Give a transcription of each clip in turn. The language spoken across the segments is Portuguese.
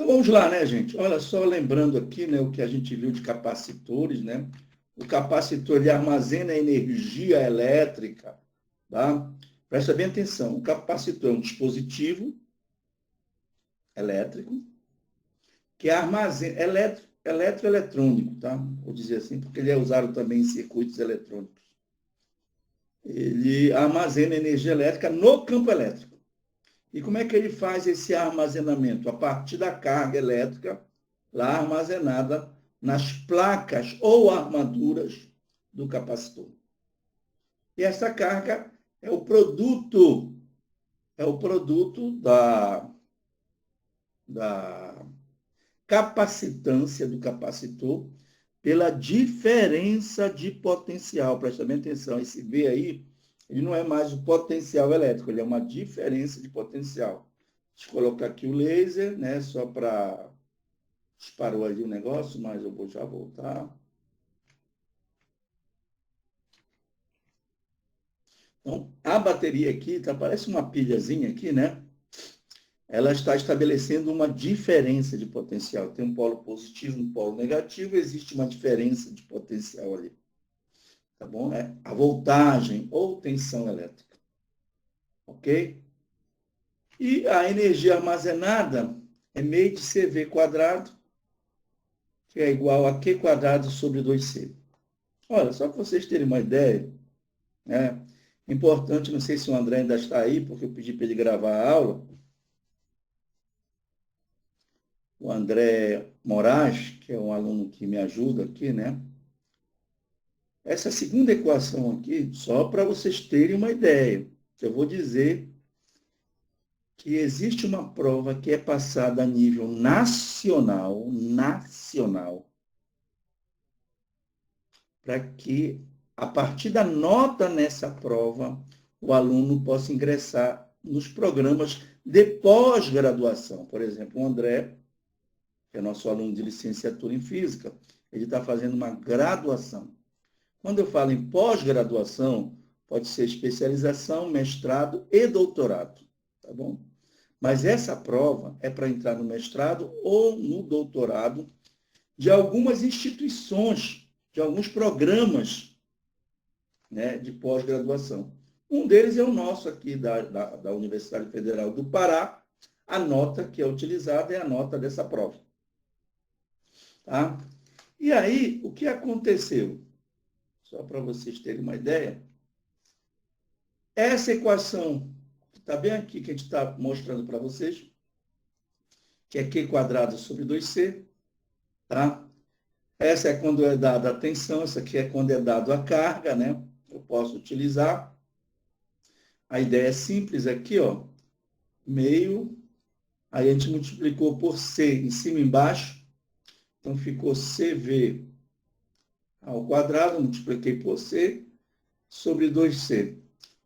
Então vamos lá, né, gente? Olha só, lembrando aqui, né, o que a gente viu de capacitores, né? O capacitor ele armazena energia elétrica, tá? Presta bem atenção. O capacitor é um dispositivo elétrico que armazena eletroeletrônico, tá? Vou dizer assim, porque ele é usado também em circuitos eletrônicos. Ele armazena energia elétrica no campo elétrico. E como é que ele faz esse armazenamento? A partir da carga elétrica lá armazenada nas placas ou armaduras do capacitor. E essa carga é o produto da capacitância do capacitor pela diferença de potencial. Presta bem atenção, esse V aí, ele não é mais o potencial elétrico, ele é uma diferença de potencial. Deixa eu colocar aqui o laser, né, só para... Disparou ali o negócio, mas eu vou já voltar. Então, a bateria aqui, tá, parece uma pilhazinha aqui, né? Ela está estabelecendo uma diferença de potencial. Tem um polo positivo, um polo negativo, existe uma diferença de potencial ali. Tá bom? É a voltagem ou tensão elétrica. Ok? E a energia armazenada é meio de CV quadrado, que é igual a Q quadrado sobre 2C. Olha, só para vocês terem uma ideia, né? Importante, não sei se o André ainda está aí, porque eu pedi para ele gravar a aula. O André Moraes, que é um aluno que me ajuda aqui, né? Essa segunda equação aqui, só para vocês terem uma ideia, eu vou dizer que existe uma prova que é passada a nível nacional, para que, a partir da nota nessa prova, o aluno possa ingressar nos programas de pós-graduação. Por exemplo, o André, que é nosso aluno de licenciatura em Física, ele está fazendo uma graduação. Quando eu falo em pós-graduação, pode ser especialização, mestrado e doutorado, tá bom? Mas essa prova é para entrar no mestrado ou no doutorado de algumas instituições, de alguns programas, né, de pós-graduação. Um deles é o nosso aqui da Universidade Federal do Pará. A nota que é utilizada é a nota dessa prova. Tá? E aí, o que aconteceu? Só para vocês terem uma ideia, essa equação, que está bem aqui, que a gente está mostrando para vocês, que é Q quadrado sobre 2C, tá? Essa é quando é dada a tensão, essa aqui é quando é dado a carga, né? Eu posso utilizar. A ideia é simples aqui, ó, meio, aí a gente multiplicou por C em cima e embaixo, então ficou CV ao quadrado, multipliquei por C, sobre 2C.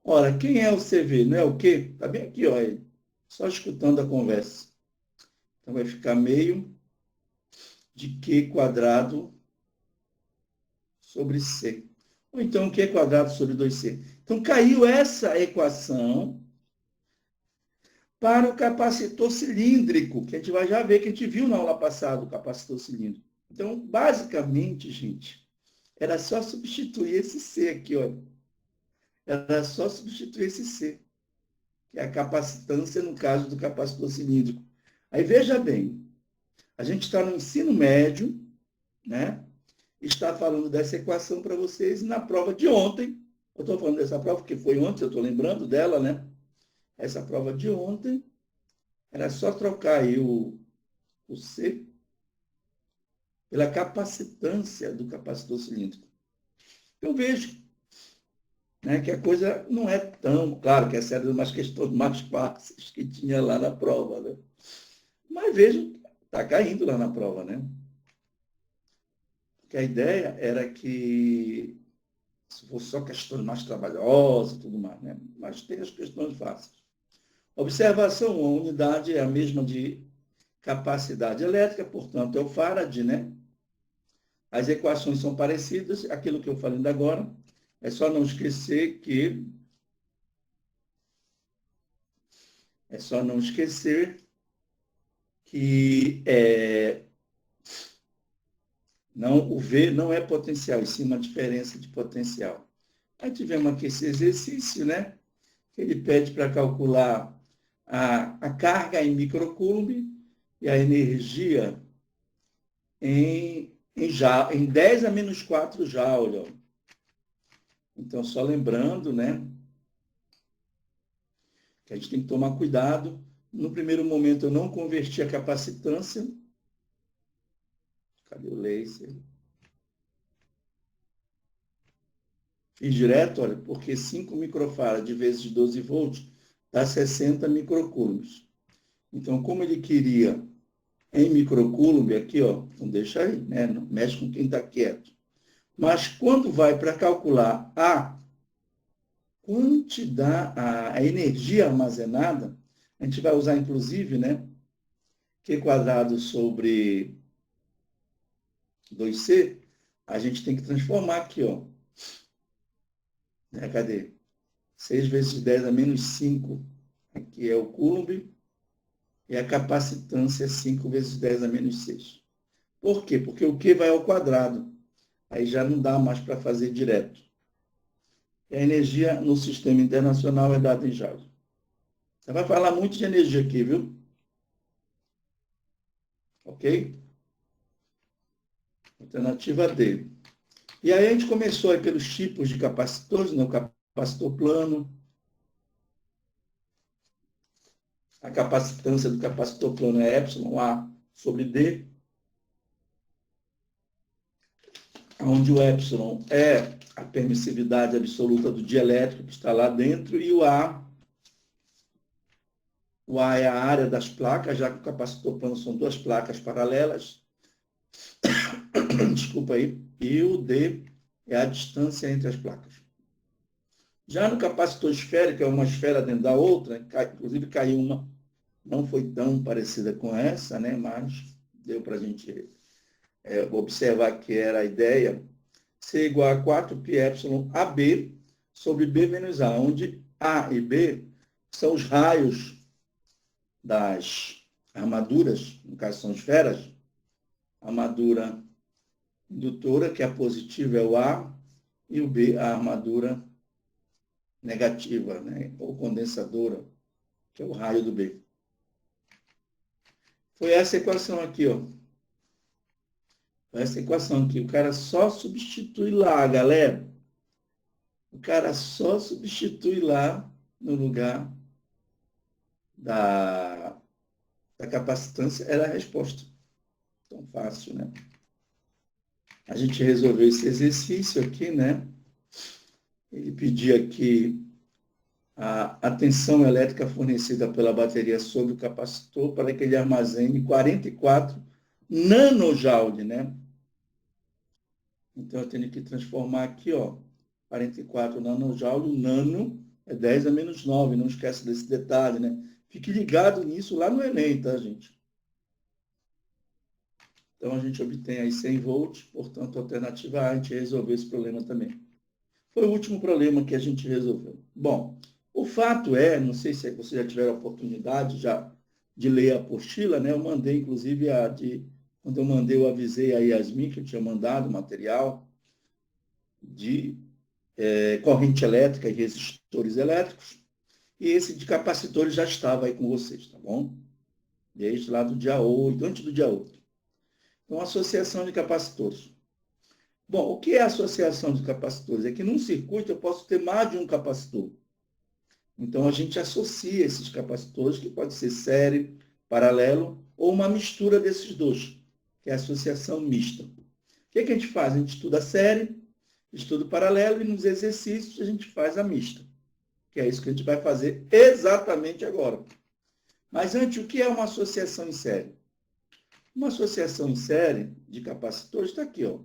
Ora, quem é o CV? Não é o quê? Está bem aqui, ó, só escutando a conversa. Então, vai ficar meio de Q quadrado sobre C. Ou então, Q quadrado sobre 2C. Então, caiu essa equação para o capacitor cilíndrico, que a gente vai já ver, que a gente viu na aula passada, o capacitor cilíndrico. Então, basicamente, gente, era só substituir esse C aqui, ó. Era só substituir esse C, que é a capacitância no caso do capacitor cilíndrico. Aí, veja bem, a gente está no ensino médio, né? Está falando dessa equação para vocês, e na prova de ontem, eu estou falando dessa prova porque foi ontem, eu estou lembrando dela, né? Essa prova de ontem, era só trocar aí o C pela capacitância do capacitor cilíndrico. Eu vejo, né, que a coisa não é tão, claro que essa era umas questões mais fáceis que tinha lá na prova, né? Mas vejo, está caindo lá na prova, né? Porque a ideia era que se fosse só questões mais trabalhosas e tudo mais, né? Mas tem as questões fáceis. Observação, a unidade é a mesma de capacidade elétrica, portanto, é o Farad, né? As equações são parecidas, aquilo que eu falei ainda agora, é só não esquecer que o V não é potencial, e sim uma diferença de potencial. Aí tivemos aqui esse exercício, né? Que ele pede para calcular a carga em microcoulomb e a energia em 10 a menos 4 Joule. Então, só lembrando, né? Que a gente tem que tomar cuidado. No primeiro momento, eu não converti a capacitância. Cadê o laser? Fiz direto, olha, porque 5 microfarads vezes 12 volts dá 60 microcoulombs. Então, como ele queria em microcoulomb, aqui, ó, não deixa aí, né? Não mexe com quem está quieto. Mas quando vai para calcular a quantidade, a energia armazenada, a gente vai usar, inclusive, né? Q quadrado sobre 2C, a gente tem que transformar aqui, ó. Né, cadê? 6 vezes 10 a menos 5, aqui é o coulomb, e a capacitância é 5 vezes 10 a menos 6. Por quê? Porque o Q vai ao quadrado. Aí já não dá mais para fazer direto. E a energia no sistema internacional é dada em joules. Você vai falar muito de energia aqui, viu? Ok? Alternativa D. E aí a gente começou aí pelos tipos de capacitores, né? O capacitor plano. A capacitância do capacitor plano é εA sobre D, onde o epsilon é a permissividade absoluta do dielétrico que está lá dentro, e o A é a área das placas, já que o capacitor plano são duas placas paralelas. Desculpa aí. E o D é a distância entre as placas. Já no capacitor esférico, é uma esfera dentro da outra, inclusive caiu uma, não foi tão parecida com essa, né? Mas deu para a gente observar que era a ideia, C igual a 4πε AB sobre B menos A, onde A e B são os raios das armaduras, no caso são esferas, a armadura indutora, que é a positiva, é o A, e o B, a armadura negativa, né? Ou condensadora, que é o raio do B. Foi essa equação aqui, ó. Foi essa equação aqui. O cara só substitui lá, galera. O cara só substitui lá no lugar da capacitância, era a resposta. Tão fácil, né? A gente resolveu esse exercício aqui, né? Ele pedia aqui a tensão elétrica fornecida pela bateria sobre o capacitor para que ele armazene 44 nanojoule, né? Então, eu tenho que transformar aqui, ó, 44 nanojoule, o nano é 10 a menos 9, não esquece desse detalhe, né? Fique ligado nisso lá no Enem, tá, gente? Então, a gente obtém aí 100 volts, portanto, a alternativa A, a gente resolveu esse problema também. Foi o último problema que a gente resolveu. Bom, o fato é, não sei se vocês já tiveram a oportunidade de ler a apostila, né? Eu mandei, inclusive, quando eu mandei, eu avisei a Yasmin que eu tinha mandado material de corrente elétrica e resistores elétricos, e esse de capacitores já estava aí com vocês, tá bom? Desde lá do dia 8, antes do dia 8. Então, associação de capacitores. Bom, o que é a associação de capacitores? É que num circuito eu posso ter mais de um capacitor. Então, a gente associa esses capacitores, que pode ser série, paralelo, ou uma mistura desses dois, que é a associação mista. O que a gente faz? A gente estuda a série, estuda o paralelo, e nos exercícios a gente faz a mista, que é isso que a gente vai fazer exatamente agora. Mas antes, o que é uma associação em série? Uma associação em série de capacitores está aqui, ó.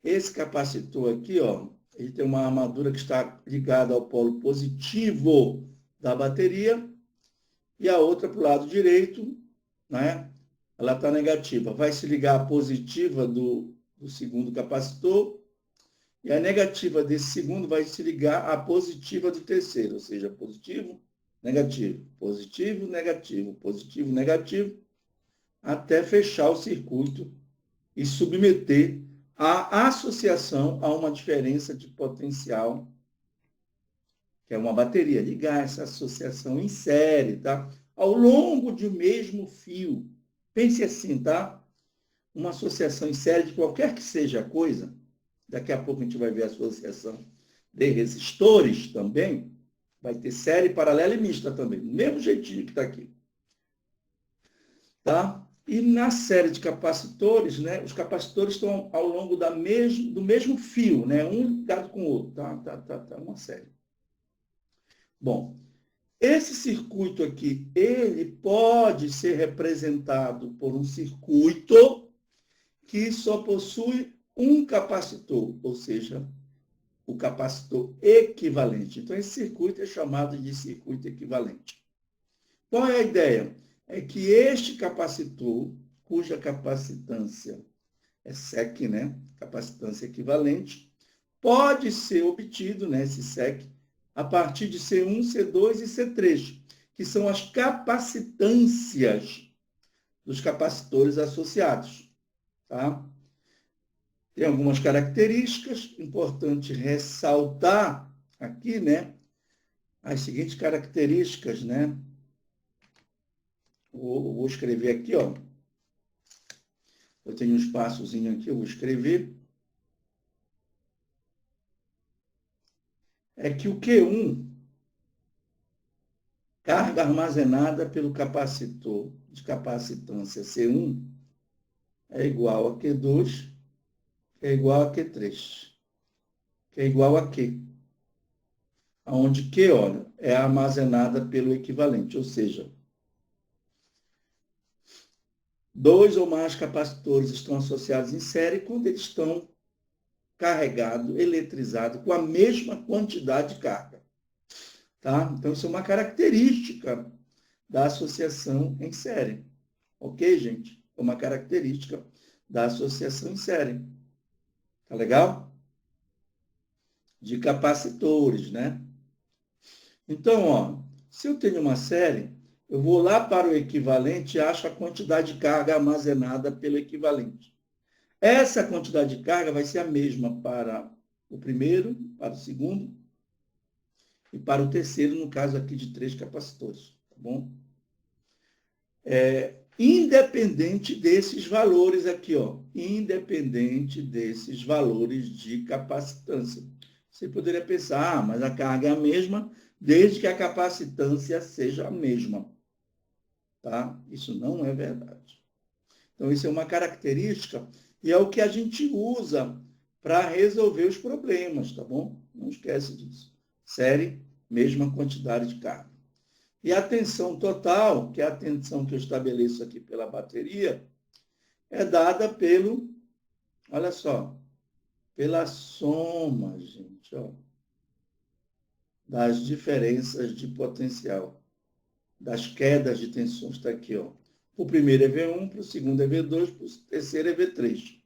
Esse capacitor aqui, ó, ele tem uma armadura que está ligada ao polo positivo da bateria e a outra para o lado direito, né? Ela está negativa. Vai se ligar a positiva do segundo capacitor e a negativa desse segundo vai se ligar à positiva do terceiro, ou seja, positivo negativo, positivo, negativo, positivo, negativo, até fechar o circuito e submeter a associação a uma diferença de potencial, que é uma bateria. Ligar essa associação em série, tá? Ao longo de um mesmo fio. Pense assim, tá? Uma associação em série de qualquer que seja a coisa, daqui a pouco a gente vai ver a associação de resistores também, vai ter série paralela e mista também, do mesmo jeitinho que está aqui. Tá? E na série de capacitores, né, os capacitores estão ao longo do mesmo fio, né, um ligado com o outro. Tá uma série. Bom, esse circuito aqui, ele pode ser representado por um circuito que só possui um capacitor, ou seja, o capacitor equivalente. Então, esse circuito é chamado de circuito equivalente. Qual é a ideia? É que este capacitor, cuja capacitância é SEC, né? Capacitância equivalente, pode ser obtido, né, esse SEC, a partir de C1, C2 e C3, que são as capacitâncias dos capacitores associados. Tá? Tem algumas características, importante ressaltar aqui, né? As seguintes características, né? Vou escrever aqui, ó. Eu tenho um espaçozinho aqui, eu vou escrever. É que o Q1, carga armazenada pelo capacitor de capacitância C1, é igual a Q2, que é igual a Q3, que é igual a Q. Onde Q, olha, é armazenada pelo equivalente, ou seja, dois ou mais capacitores estão associados em série quando eles estão carregados, eletrizados, com a mesma quantidade de carga. Tá? Então, isso é uma característica da associação em série. Ok, gente? É uma característica da associação em série. Tá legal? De capacitores, né? Então, ó, se eu tenho uma série, eu vou lá para o equivalente e acho a quantidade de carga armazenada pelo equivalente. Essa quantidade de carga vai ser a mesma para o primeiro, para o segundo e para o terceiro, no caso aqui de 3 capacitores. Tá bom? Independente desses valores aqui, ó, independente desses valores de capacitância. Você poderia pensar, mas a carga é a mesma, desde que a capacitância seja a mesma. Tá? Isso não é verdade. Então, isso é uma característica e é o que a gente usa para resolver os problemas, tá bom? Não esquece disso. Série, mesma quantidade de carga. E a tensão total, que é a tensão que eu estabeleço aqui pela bateria, é dada pelo, olha só, pela soma, gente, ó, das diferenças de potencial, das quedas de tensões. Está aqui, ó. O primeiro é V1, para o segundo é V2, para o terceiro é V3.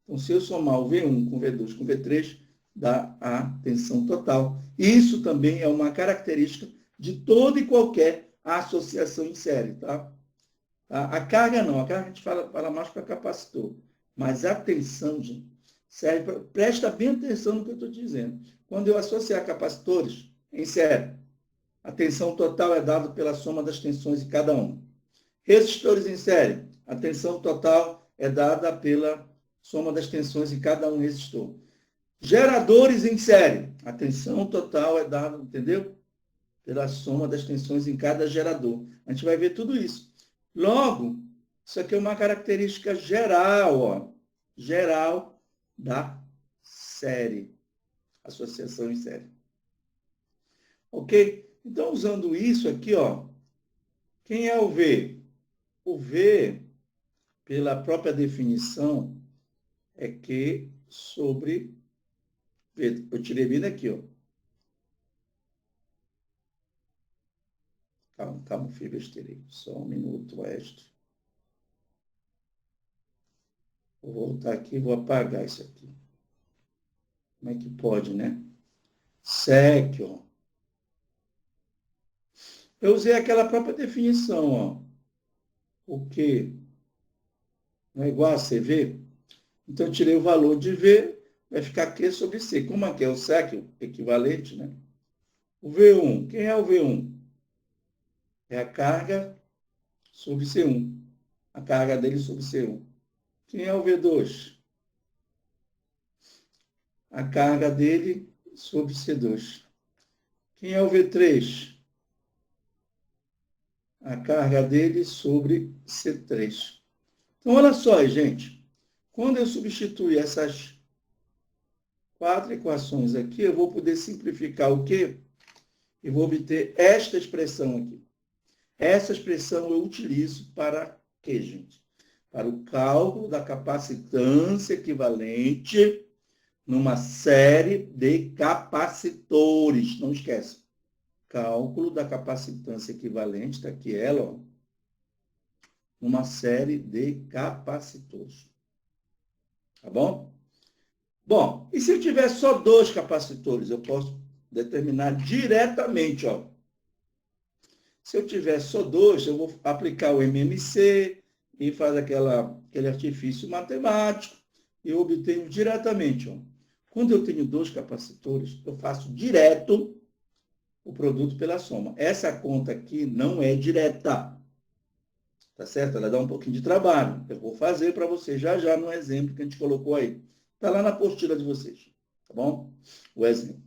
Então, se eu somar o V1 com V2 com V3, dá a tensão total. Isso também é uma característica de toda e qualquer associação em série, tá? A carga não, a carga a gente fala mais para capacitor. Mas a tensão, gente, serve para... Presta bem atenção no que eu estou dizendo. Quando eu associar capacitores em série, a tensão total é dada pela soma das tensões de cada um. Resistores em série, a tensão total é dada pela soma das tensões em cada um resistor. Geradores em série, a tensão total é dada, entendeu? Pela soma das tensões em cada gerador. A gente vai ver tudo isso. Logo, isso aqui é uma característica geral, ó, geral da série, associação em série. Ok? Então, usando isso aqui, ó, quem é o V? O V, pela própria definição, é Q sobre V. Eu tirei bem daqui, ó. Calma, filho, besteirei. Só um minuto extra. Vou voltar aqui e vou apagar isso aqui. Como é que pode, né? SEC, ó. Eu usei aquela própria definição, ó. O Q não é igual a CV? Então, eu tirei o valor de V, vai ficar Q sobre C. Como aqui é o SEC, o equivalente, né? O V1, quem é o V1? É a carga sobre C1. A carga dele sobre C1. Quem é o V2? A carga dele sobre C2. Quem é o V3? A carga dele sobre C3. Então, olha só, gente. Quando eu substituir essas 4 equações aqui, eu vou poder simplificar o quê? E vou obter esta expressão aqui. Essa expressão eu utilizo para quê, gente? Para o cálculo da capacitância equivalente numa série de capacitores. Não esquece. Cálculo da capacitância equivalente, está aqui ela, ó, numa série de capacitores. Tá bom? Bom, e se eu tiver só 2 capacitores, eu posso determinar diretamente, ó. Se eu tiver só 2, eu vou aplicar o MMC e fazer aquele artifício matemático e eu obtenho diretamente, ó. Quando eu tenho 2 capacitores, eu faço direto o produto pela soma. Essa conta aqui não é direta, tá certo? Ela dá um pouquinho de trabalho. Eu vou fazer para vocês já no exemplo que a gente colocou aí. Está lá na apostila de vocês, tá bom? O exemplo.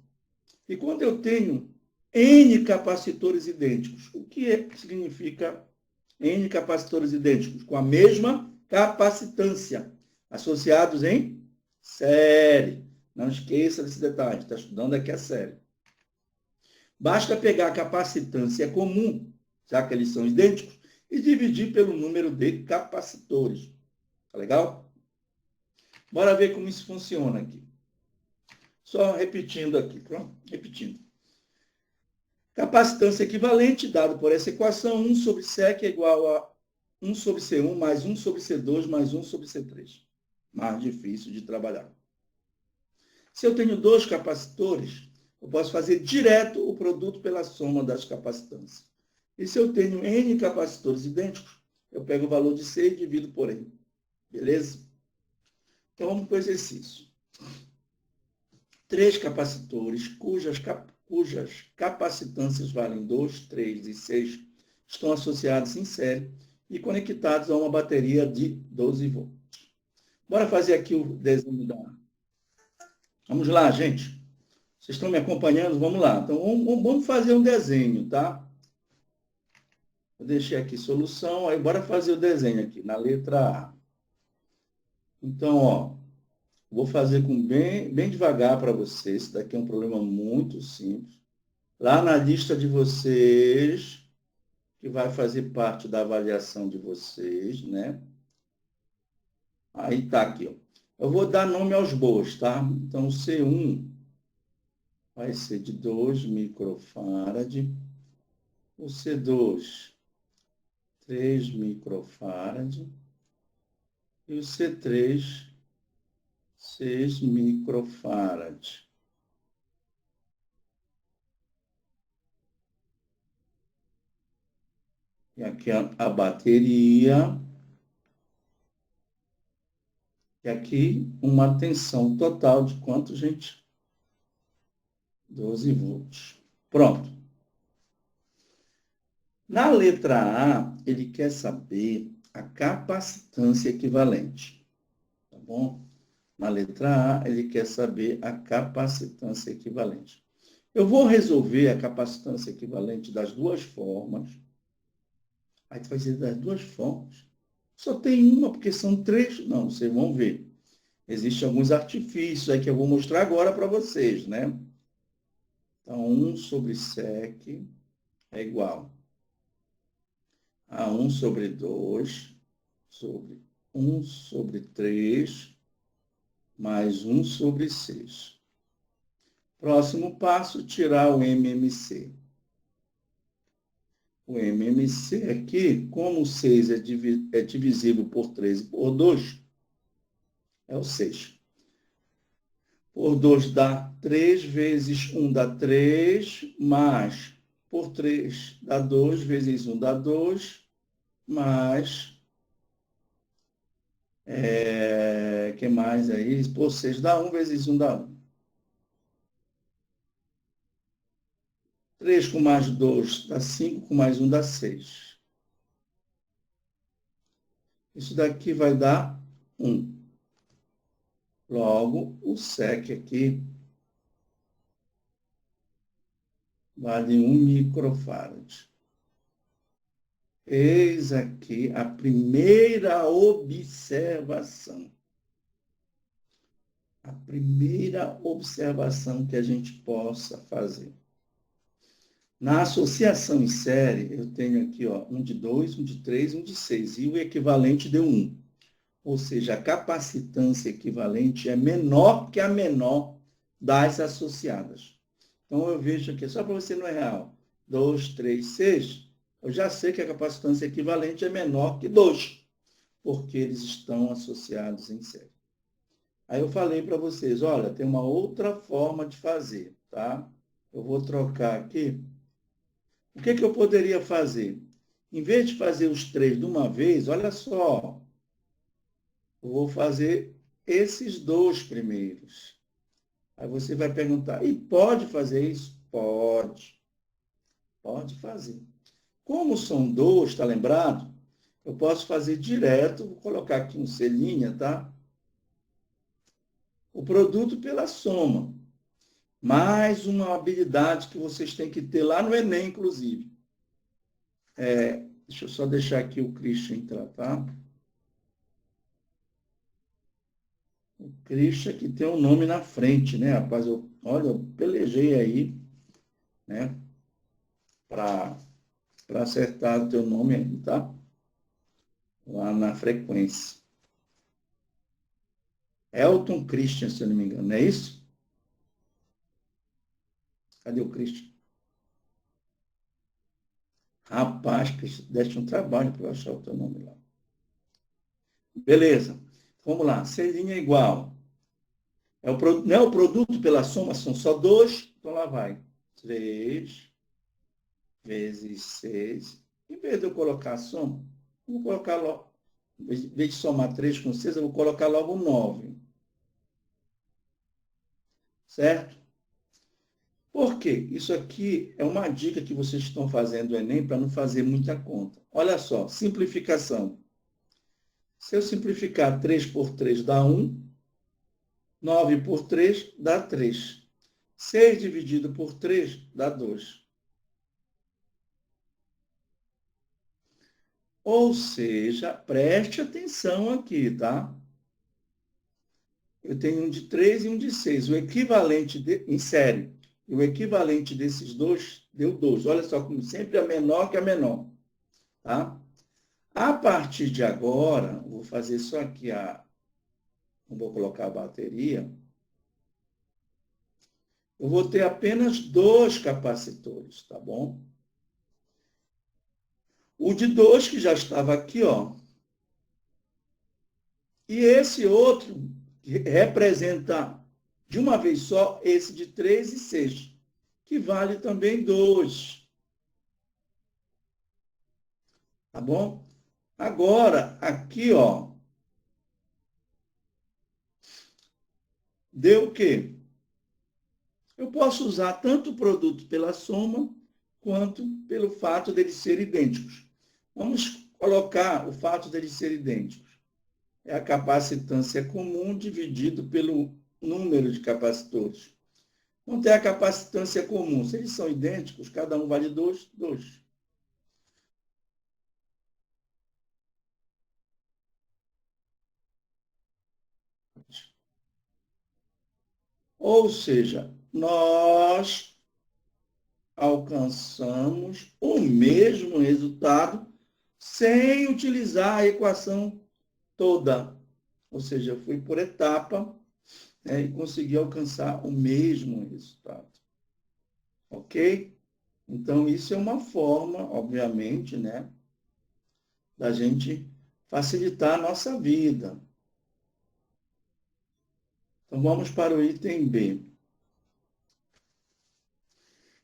E quando eu tenho N capacitores idênticos, o que significa N capacitores idênticos? Com a mesma capacitância, associados em série. Não esqueça desse detalhe, está estudando aqui a série. Basta pegar a capacitância comum, já que eles são idênticos, e dividir pelo número de capacitores. Tá legal? Bora ver como isso funciona aqui. Só repetindo aqui, pronto? Repetindo. Capacitância equivalente, dado por essa equação, 1 sobre SEC é igual a 1 sobre C1 mais 1 sobre C2 mais 1 sobre C3. Mais difícil de trabalhar. Se eu tenho 2 capacitores, eu posso fazer direto o produto pela soma das capacitâncias. E se eu tenho N capacitores idênticos, eu pego o valor de C e divido por N. Beleza? Então, vamos para o exercício. 3 capacitores cujas capacitâncias valem 2, 3 e 6 estão associados em série e conectados a uma bateria de 12 volts. Bora fazer aqui o desenho da... Vamos lá, gente. Vocês estão me acompanhando? Vamos lá. Então, vamos fazer um desenho, tá? Eu deixei aqui solução, aí bora fazer o desenho aqui, na letra A. Então, ó, vou fazer bem devagar para vocês. Isso daqui é um problema muito simples. Lá na lista de vocês, que vai fazer parte da avaliação de vocês, né? Aí tá aqui, ó. Eu vou dar nome aos bois, tá? Então, o C1 vai ser de 2 microfarad. O C2, 3 microfarad. E o C3, 6 microfarad. E aqui a bateria. E aqui uma tensão total de quanto, gente? 12 volts. Pronto. Na letra A, ele quer saber a capacitância equivalente. Tá bom? Na letra A, ele quer saber a capacitância equivalente. Eu vou resolver a capacitância equivalente das duas formas. Aí tu vai dizer, das duas formas? Só tem uma, porque são 3. Não, vocês vão ver. Existem alguns artifícios aí que eu vou mostrar agora para vocês, né? Então, 1 sobre sec é igual a 1 sobre 2 sobre 1 sobre 3 mais 1 sobre 6. Próximo passo, tirar o MMC. O MMC aqui, como o 6 é divisível por 3 e por 2, é o 6. Por 2 dá 3 vezes 1 dá 3, mais por 3 dá 2, vezes 1 dá 2, mais, que mais aí? Por 6 dá 1, vezes 1 dá 1. 3 com mais 2 dá 5, com mais 1 dá 6. Isso daqui vai dar 1. Logo, o SEC aqui vale 1 microfarad. Eis aqui a primeira observação. A primeira observação que a gente possa fazer. Na associação em série, eu tenho aqui um de 2, um de 3, um de 6. E o equivalente deu 1. Ou seja, a capacitância equivalente é menor que a menor das associadas. Então, eu vejo aqui, só para você não errar, 2, 3, 6, eu já sei que a capacitância equivalente é menor que 2, porque eles estão associados em série. Aí eu falei para vocês, olha, tem uma outra forma de fazer, tá? Eu vou trocar aqui. O que eu poderia fazer? Em vez de fazer os 3 de uma vez, olha só, eu vou fazer esses 2 primeiros. Aí você vai perguntar, e pode fazer isso? Pode. Pode fazer. Como são 2, está lembrado? Eu posso fazer direto, vou colocar aqui um selinha, tá? O produto pela soma. Mais uma habilidade que vocês têm que ter lá no Enem, inclusive. Deixa eu só deixar aqui o Christian entrar, tá? O Christian que tem um nome na frente, né, rapaz? Olha, eu pelejei aí, né? Para acertar o teu nome aí, tá? Lá na frequência. Elton Christian, se eu não me engano, não é isso? Cadê o Christian? Rapaz, Christian, deste um trabalho para eu achar o teu nome lá. Beleza. Vamos lá. Selinha igual. Não é o produto pela soma, são só 2. Então lá vai. 3 vezes 6. Em vez de eu colocar a soma, eu vou colocar logo. Em vez de somar 3 com 6, eu vou colocar logo 9. Certo? Por quê? Isso aqui é uma dica que vocês estão fazendo no Enem para não fazer muita conta. Olha só, simplificação. Se eu simplificar 3 por 3 dá 1, 9 por 3 dá 3. 6 dividido por 3 dá 2. Ou seja, preste atenção aqui, tá? Eu tenho um de 3 e um de 6. O equivalente em série. E o equivalente desses dois deu 2. Olha só, como sempre é menor que a menor. Tá? A partir de agora, vou fazer só aqui não vou colocar a bateria. Eu vou ter apenas 2 capacitores, tá bom? O de 2 que já estava aqui, ó. E esse outro que representa de uma vez só esse de 3 e 6, que vale também 2. Tá bom? Agora, aqui, ó, deu o quê? Eu posso usar tanto o produto pela soma, quanto pelo fato deles serem idênticos. Vamos colocar o fato deles serem idênticos. É a capacitância comum dividido pelo número de capacitores. Vamos ter a capacitância comum. Se eles são idênticos, cada um vale 2, 2. Ou seja, nós alcançamos o mesmo resultado sem utilizar a equação toda. Ou seja, eu fui por etapa, né, e consegui alcançar o mesmo resultado. Ok? Então, isso é uma forma, obviamente, né, da gente facilitar a nossa vida. Então, vamos para o item B.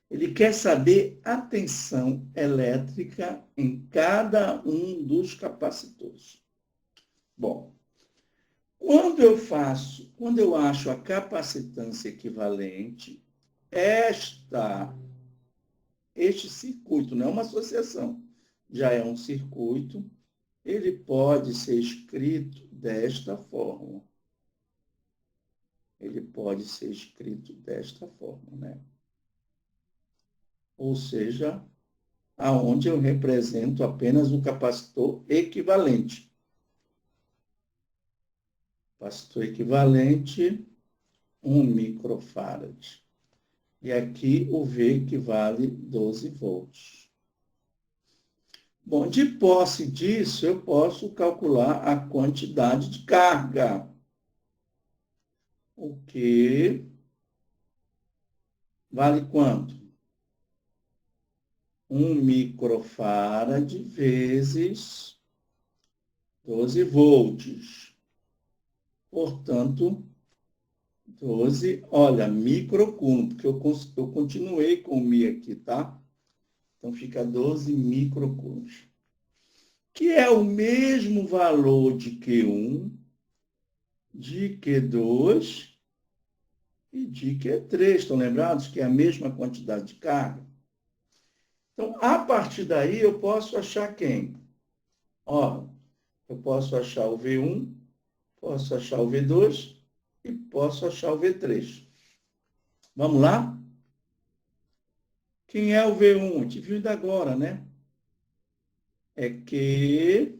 Ele quer saber a tensão elétrica em cada um dos capacitores. Bom, quando eu acho a capacitância equivalente, este circuito, não é uma associação, já é um circuito, ele pode ser escrito desta forma. Ele pode ser escrito desta forma, né? Ou seja, aonde eu represento apenas o capacitor equivalente. Capacitor equivalente, 1 microfarad. E aqui o V equivale 12 volts. Bom, de posse disso, eu posso calcular a quantidade de carga. O que vale quanto? 1 microfarad vezes 12 volts. Portanto, 12, olha, microcoulomb, porque eu continuei com o mi aqui, tá? Então, fica 12 microcoulombs. Que é o mesmo valor de Q1, de Q2 e de Q3. Estão lembrados que é a mesma quantidade de carga? Então, a partir daí, eu posso achar quem? Ó, eu posso achar o V1, posso achar o V2 e posso achar o V3. Vamos lá? Quem é o V1? A gente viu ainda agora, né? É Q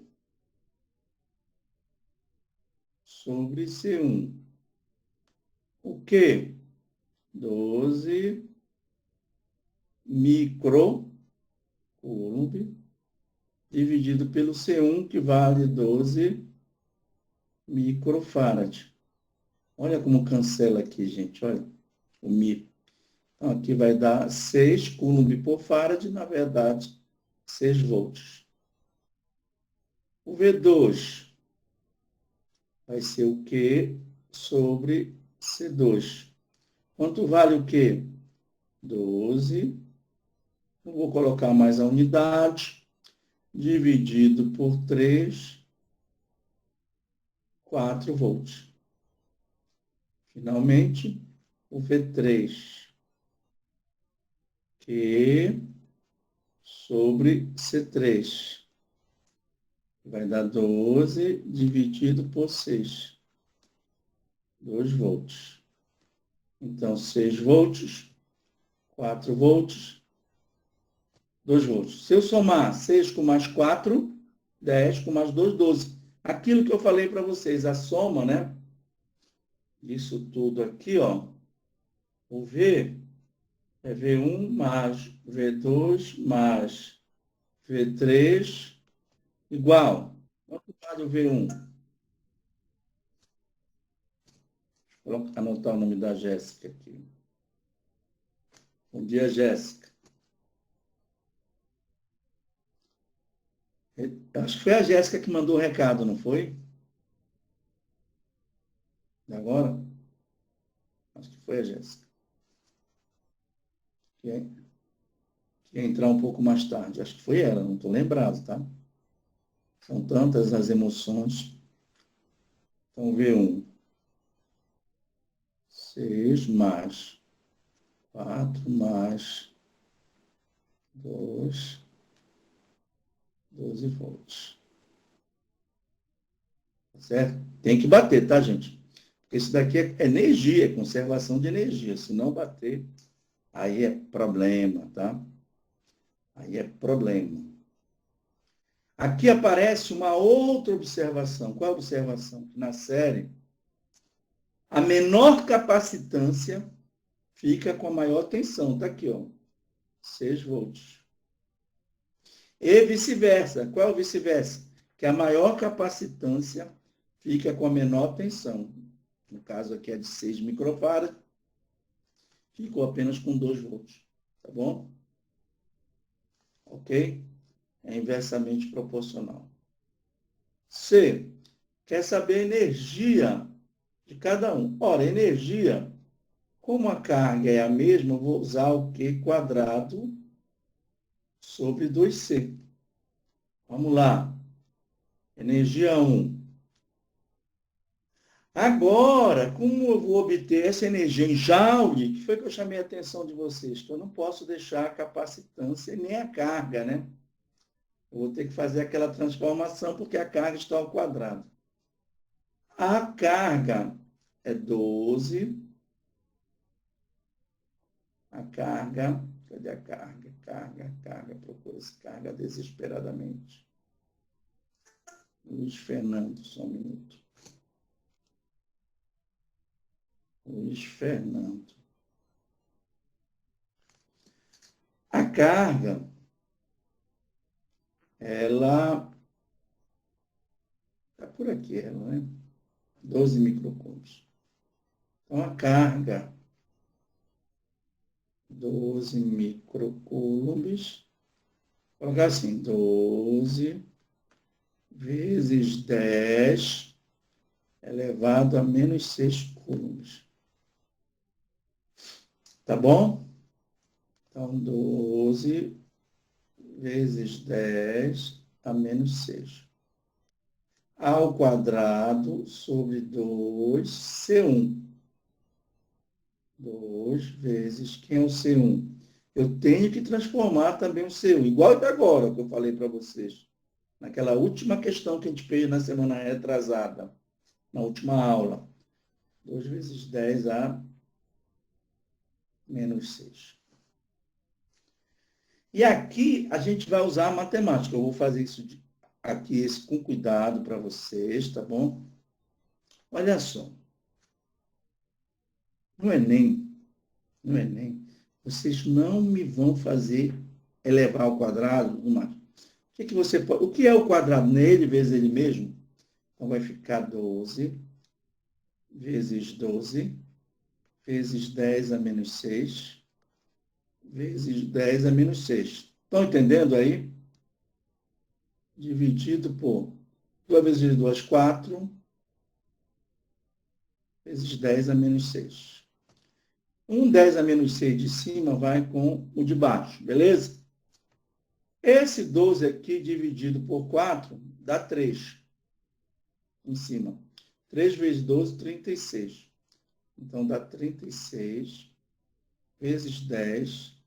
sobre C1. O quê? 12 microcoulomb dividido pelo C1, que vale 12 microfarad. Olha como cancela aqui, gente. Olha o mi. Então, aqui vai dar 6 coulomb por farad, na verdade, 6 volts. O V2 vai ser o Q sobre C2. Quanto vale o Q? 12. Não vou colocar mais a unidade. Dividido por 3, 4 volts. Finalmente, o V3, Q sobre C3. Vai dar 12 dividido por 6. 2 volts. Então, 6 volts, 4 volts, 2 volts. Se eu somar 6 com mais 4, 10 com mais 2, 12. Aquilo que eu falei para vocês, a soma, né? Isso tudo aqui, ó. O V é V1 mais V2 mais V3 igual. Quanto vale o V1? Vou anotar o nome da Jéssica aqui. Bom dia, Jéssica. Acho que foi a Jéssica que mandou o recado, não foi? Agora? Acho que foi a Jéssica. Que ia entrar um pouco mais tarde. Acho que foi ela, não estou lembrado, tá? São tantas as emoções. Então, V1. 6 mais 4 mais 2, 12 volts. Certo? Tem que bater, tá, gente? Porque isso daqui é energia, é conservação de energia. Se não bater, aí é problema, tá? Aí é problema. Aqui aparece uma outra observação. Qual a observação? Que na série, a menor capacitância fica com a maior tensão. Está aqui, ó, 6 volts. E vice-versa. Qual é o vice-versa? Que a maior capacitância fica com a menor tensão. No caso aqui é de 6 microfarad, ficou apenas com 2 volts. Tá bom? Ok? É inversamente proporcional. C. Quer saber a energia de cada um. Ora, energia, Como a carga é a mesma, eu vou usar o Q quadrado sobre 2C. Vamos lá. Energia 1. Agora, como eu vou obter essa energia em Joule, que foi que eu chamei a atenção de vocês? Que eu não posso deixar a capacitância nem a carga, né? Eu vou ter que fazer aquela transformação porque a carga está ao quadrado. A carga é 12. A carga, cadê a carga? Carga, procura-se carga desesperadamente. Luiz Fernando, só um minuto. Luiz Fernando. A carga, ela está por aqui, ela, né? 12 microcoulombs. Então, a carga, 12 microcoulombs, vou colocar assim, 12 vezes 10 elevado a menos 6 coulombs. Tá bom? Então, 12 vezes 10 a menos 6. Ao quadrado sobre 2C1. 2 vezes, quem é o C1? Eu tenho que transformar também o C1, igual que agora, que eu falei para vocês. Naquela última questão que a gente fez na semana retrasada, na última aula. 2 vezes 10 a menos 6. E aqui a gente vai usar a matemática. Eu vou fazer isso aqui com cuidado para vocês, tá bom? Olha só. No Enem, vocês não me vão fazer elevar ao quadrado, tudo mais. O que é o quadrado nele vezes ele mesmo? Então vai ficar 12 vezes 12 vezes 10 a menos 6 vezes 10 a menos 6. Estão entendendo aí? Dividido por 2 vezes 2, 4, vezes 10 a menos 6. 10 a menos 6 de cima vai com o de baixo, beleza? Esse 12 aqui dividido por 4 dá 3 em cima. 3 vezes 12, 36. Então dá 36 vezes 10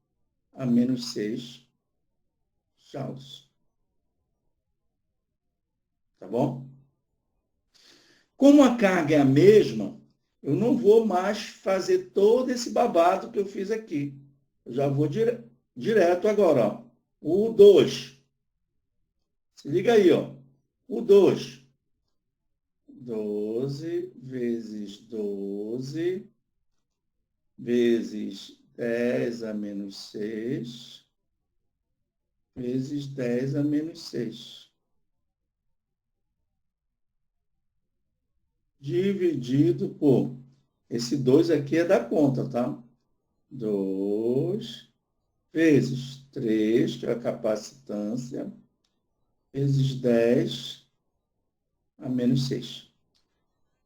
a menos 6 joules. Tá bom? Como a carga é a mesma, eu não vou mais fazer todo esse babado que eu fiz aqui. Eu já vou direto agora, ó. O 2. Se liga aí, ó. O 2. 12 vezes 12 vezes 10 a menos 6 vezes 10 a menos 6. Dividido por... Esse 2 aqui é da conta, tá? 2 vezes 3, que é a capacitância, vezes 10 a menos 6.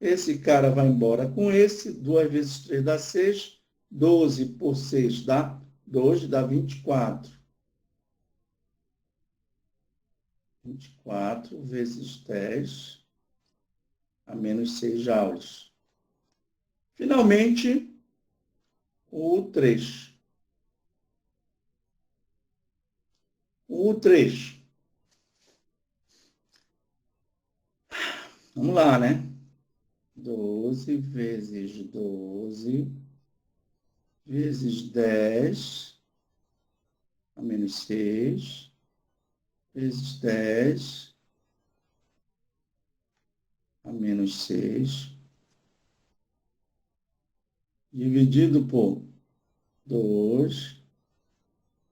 Esse cara vai embora com esse. 2 vezes 3 dá 6. 12 por 6 dá 2, dá 24. 24 vezes 10 a menos 6 joules. Finalmente, o 3. O 3. Vamos lá, né? 12 vezes 12 vezes 10 a menos 6 vezes 10 a menos 6 dividido por 2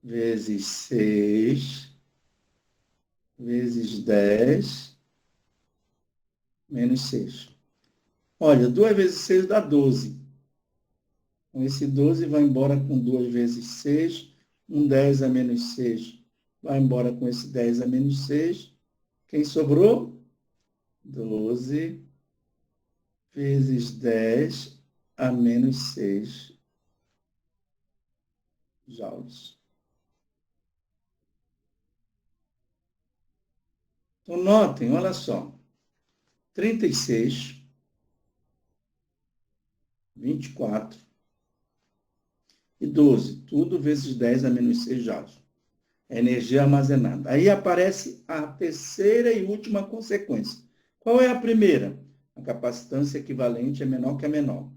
vezes 6 vezes 10 menos 6. Olha, 2 vezes 6 dá 12. Então, esse 12 vai embora com 2 vezes 6. 10 a menos 6 vai embora com esse 10 a menos 6. Quem sobrou? 12 vezes 10 a menos 6 joules. Então, notem, olha só. 36, 24 e 12. Tudo vezes 10 a menos 6 joules. É energia armazenada. Aí aparece a terceira e última consequência. Qual é a primeira? A capacitância equivalente é menor que a menor.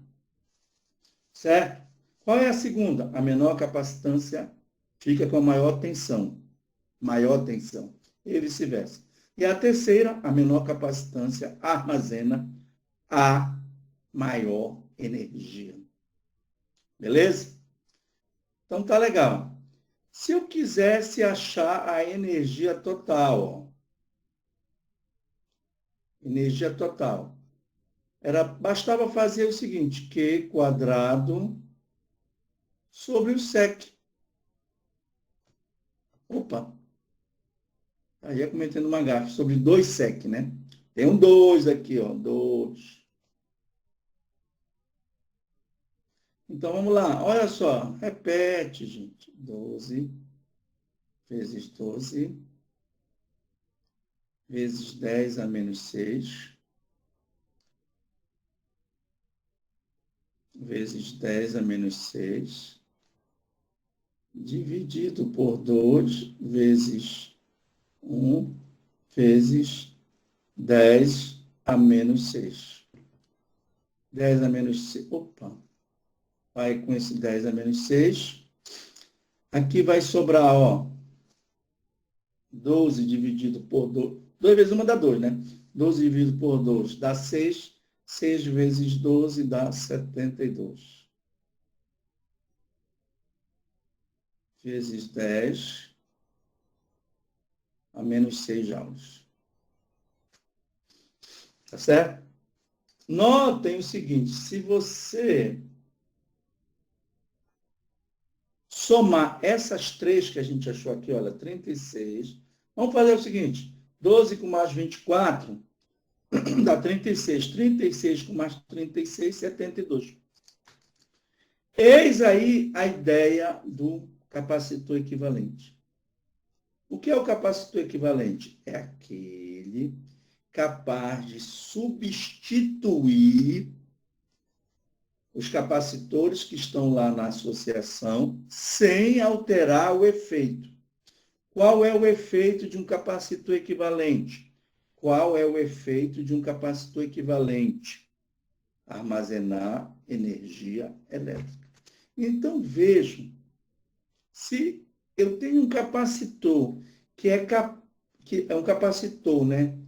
Certo? Qual é a segunda? A menor capacitância fica com a maior tensão. Maior tensão. E vice-versa. E a terceira, a menor capacitância armazena a maior energia. Beleza? Então tá legal. Se eu quisesse achar a energia total, ó, energia total, bastava fazer o seguinte, Q quadrado sobre o sec. Opa, aí é cometendo uma gafe, sobre 2 sec, né? Tem um 2 aqui, ó, 2. Então, vamos lá, olha só, repete, gente, 12 vezes 12 vezes 10 a menos 6 vezes 10 a menos 6 dividido por 2 vezes 1 vezes 10 a menos 6. 10 a menos 6, opa, vai com esse 10 a menos 6. Aqui vai sobrar, ó, 12 dividido por 2. 2 vezes 1 dá 2, né? 12 dividido por 2 dá 6. 6 vezes 12 dá 72. Vezes 10 a menos 6 joules. Tá certo? Notem o seguinte, se você somar essas três que a gente achou aqui, olha, 36, vamos fazer o seguinte, 12 com mais 24 dá 36. 36 com mais 36, 72. Eis aí a ideia do capacitor equivalente. O que é o capacitor equivalente? É aquele capaz de substituir os capacitores que estão lá na associação sem alterar o efeito. Qual é o efeito de um capacitor equivalente? Qual é o efeito de um capacitor equivalente? Armazenar energia elétrica. Então, vejam, se eu tenho um capacitor que é um capacitor, né?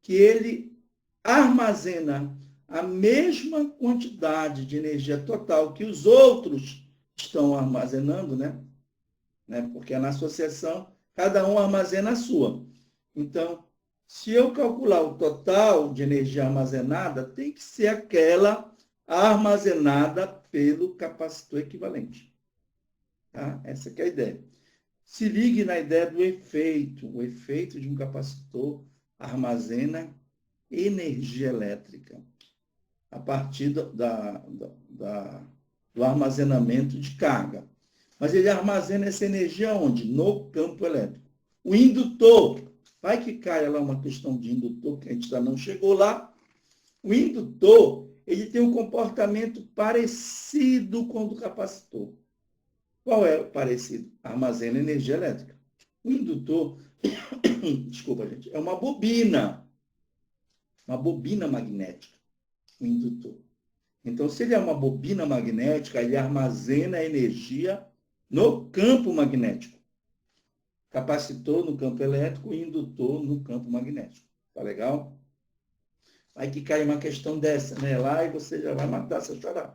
Que ele armazena a mesma quantidade de energia total que os outros estão armazenando, né? Porque na associação, cada um armazena a sua. Então, se eu calcular o total de energia armazenada, tem que ser aquela armazenada pelo capacitor equivalente. Tá? Essa que é a ideia. Se ligue na ideia do efeito. O efeito de um capacitor armazena energia elétrica a partir do armazenamento de carga. Mas ele armazena essa energia onde? No campo elétrico. O indutor, vai que caia lá uma questão de indutor, que a gente ainda não chegou lá. O indutor, ele tem um comportamento parecido com o do capacitor. Qual é o parecido? Armazena energia elétrica. O indutor, desculpa, gente, é uma bobina magnética, o indutor. Então, se ele é uma bobina magnética, ele armazena energia no campo magnético. Capacitor no campo elétrico e indutor no campo magnético. Tá legal? Aí que cai uma questão dessa, né? Lá e você já vai matar seu xará.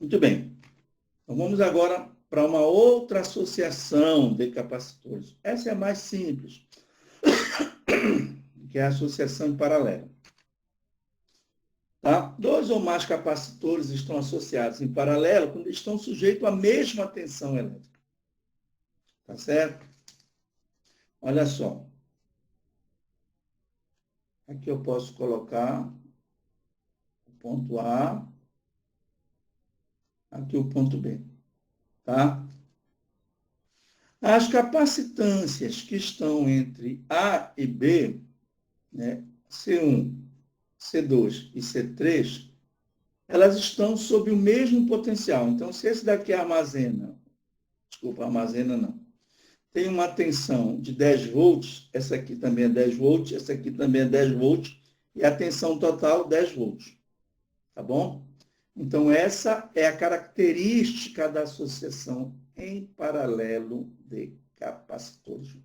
Muito bem. Então, vamos agora para uma outra associação de capacitores. Essa é a mais simples, que é a associação em paralelo. Tá? Dois ou mais capacitores estão associados em paralelo quando estão sujeitos à mesma tensão elétrica. Tá certo? Olha só. Aqui eu posso colocar ponto A, aqui o ponto B, tá? As capacitâncias que estão entre A e B, né, C1, C2 e C3, elas estão sob o mesmo potencial. Então, se esse daqui armazena não, tem uma tensão de 10 volts, essa aqui também é 10 volts, essa aqui também é 10 volts, e a tensão total 10 volts. Tá bom? Então, essa é a característica da associação em paralelo de capacitores.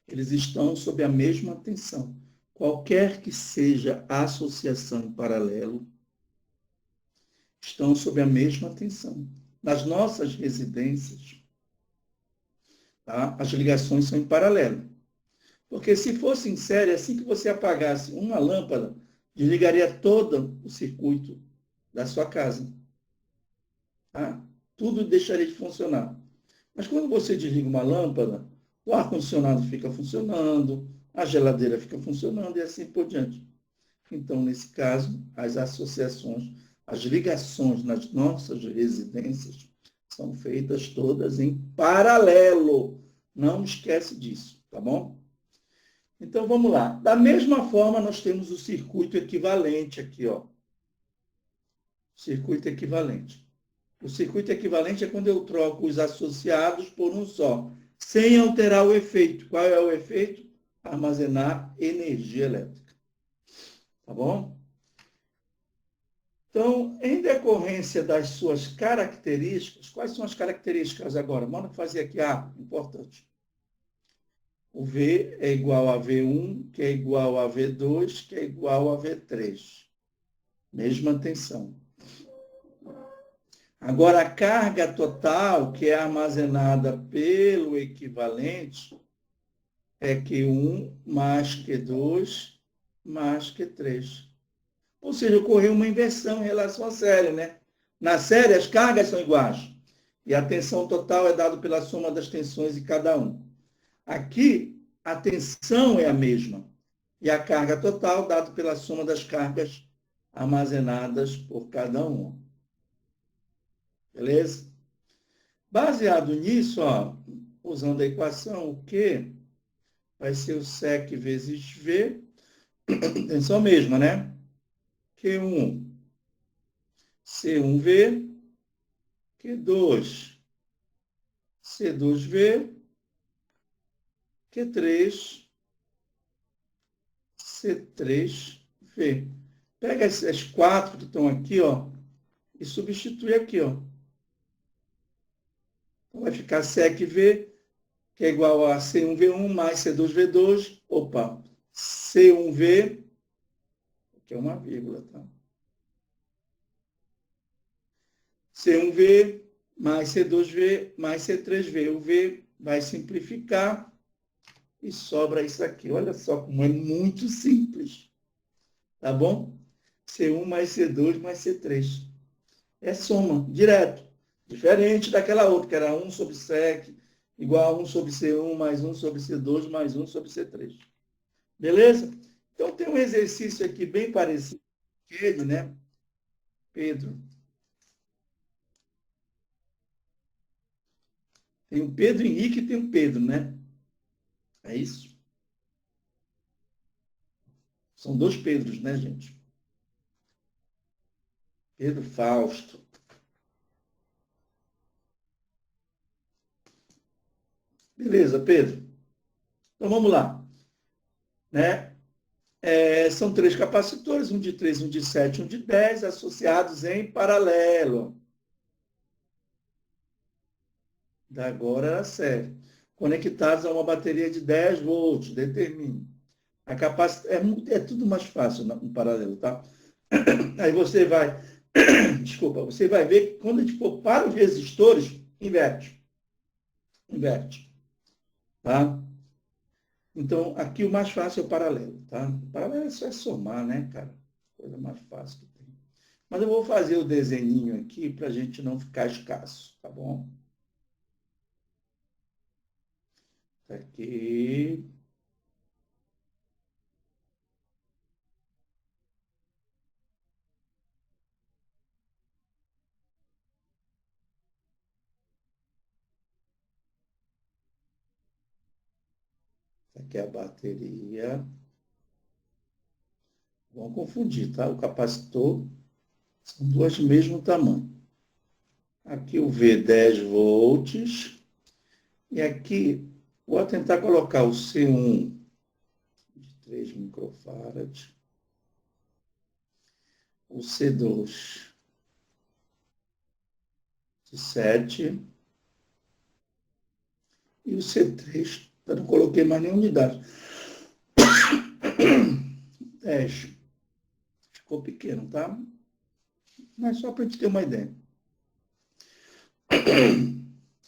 Eles estão sob a mesma tensão. Qualquer que seja a associação em paralelo, estão sob a mesma tensão. Nas nossas residências, tá? As ligações são em paralelo. Porque se fosse em série, assim que você apagasse uma lâmpada, desligaria todo o circuito da sua casa. Tá? Tudo deixaria de funcionar. Mas quando você desliga uma lâmpada, o ar-condicionado fica funcionando, a geladeira fica funcionando e assim por diante. Então, nesse caso, as associações, as ligações nas nossas residências são feitas todas em paralelo. Não esquece disso, tá bom? Então, vamos lá. Da mesma forma, nós temos o circuito equivalente aqui, ó. Circuito equivalente. O circuito equivalente é quando eu troco os associados por um só, sem alterar o efeito. Qual é o efeito? Armazenar energia elétrica. Tá bom? Então, em decorrência das suas características, quais são as características agora? Vamos fazer aqui, importante. O V é igual a V1, que é igual a V2, que é igual a V3. Mesma tensão. Agora, a carga total, que é armazenada pelo equivalente, é Q1 mais Q2 mais Q3. Ou seja, ocorreu uma inversão em relação à série, né? Na série, as cargas são iguais. E a tensão total é dada pela soma das tensões de cada um. Aqui, a tensão é a mesma. E a carga total dada pela soma das cargas armazenadas por cada um. Beleza? Baseado nisso, ó, usando a equação, o Q vai ser o sec vezes V, tensão mesma, né? Q1, C1V, Q2, C2V, Q3, C3V. Pega essas quatro que estão aqui, ó, e substitui aqui, ó. Então, vai ficar SEC-V, que é igual a C1V1 mais C2V2. Opa, C1V, que é uma vírgula, tá? C1V mais C2V mais C3V. O V vai simplificar e sobra isso aqui. Olha só como é muito simples. Tá bom? C1 mais C2 mais C3. É soma, direto. Diferente daquela outra, que era 1 sobre sec, igual a 1 sobre C1 mais 1 sobre C2 mais 1 sobre C3. Beleza? Então, tem um exercício aqui bem parecido com ele, né? Pedro. Tem o Pedro Henrique e tem o Pedro, né? É isso? São dois Pedros, né, gente? Pedro Fausto. Beleza, Pedro. Então, vamos lá. Né? São três capacitores, um de 3, um de 7, um de 10, associados em paralelo. Da agora era série. Conectados a uma bateria de 10 volts. Determine. A capacidade é tudo mais fácil no paralelo, tá? Aí você vai, desculpa, você vai ver que quando a gente for para os resistores, inverte. Inverte. Tá? Então, aqui o mais fácil é o paralelo, tá? O paralelo é só somar, né, cara? Coisa mais fácil que tem. Mas eu vou fazer o desenhinho aqui para a gente não ficar escasso, tá bom? Aqui. Aqui é a bateria. Vão confundir, tá? O capacitor são duas do mesmo tamanho. Aqui o V, 10 volts. E aqui, vou tentar colocar o C1 de 3 microfarads. O C2 de 7. E o C3, eu não coloquei mais nenhuma unidade. 10. Ficou pequeno, tá? Mas só para a gente ter uma ideia.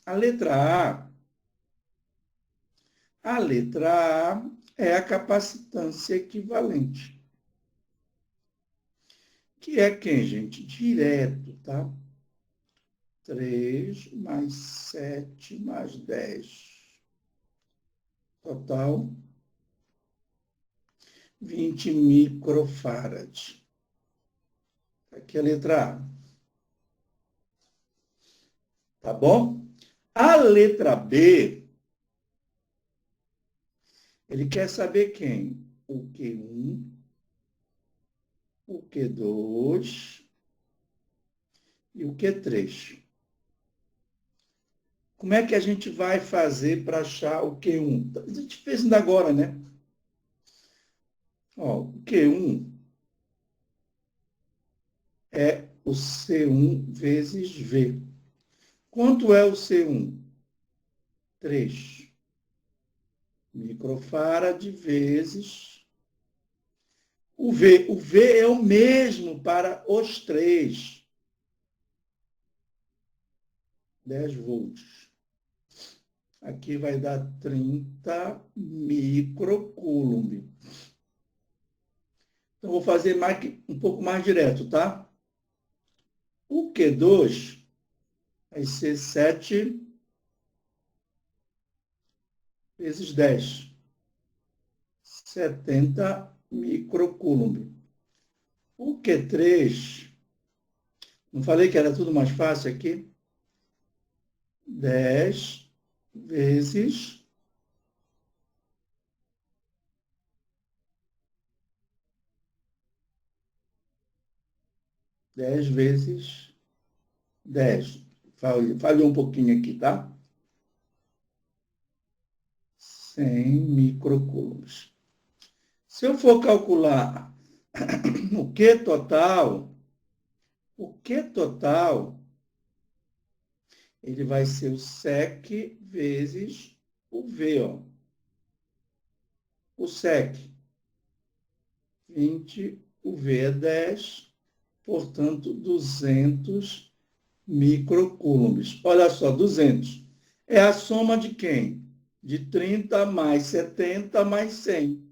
A letra A é a capacitância equivalente. Que é quem, gente? Direto, tá? 3 mais 7 mais 10. Total, 20 microfarads. Aqui é a letra A. Tá bom? A letra B, ele quer saber quem? O Q1, o Q2 e o Q3. Como é que a gente vai fazer para achar o Q1? A gente fez ainda agora, né? Ó, o Q1 é o C1 vezes V. Quanto é o C1? 3 microfarad vezes o V. O V é o mesmo para os três. 10 volts. Aqui vai dar 30 microcoulomb. Então, vou fazer um pouco mais direto, tá? O Q2 vai ser 7 vezes 10. 70 microcoulomb. O Q3, não falei que era tudo mais fácil aqui? 10 vezes 10 vezes 10. Falhou um pouquinho aqui, tá? 100 microcoulombs. Se eu for calcular o Q total, ele vai ser o SEC vezes o V, ó. O SEC, 20, o V é 10, portanto, 200 microcoulombs. Olha só, 200. É a soma de quem? De 30 mais 70 mais 100.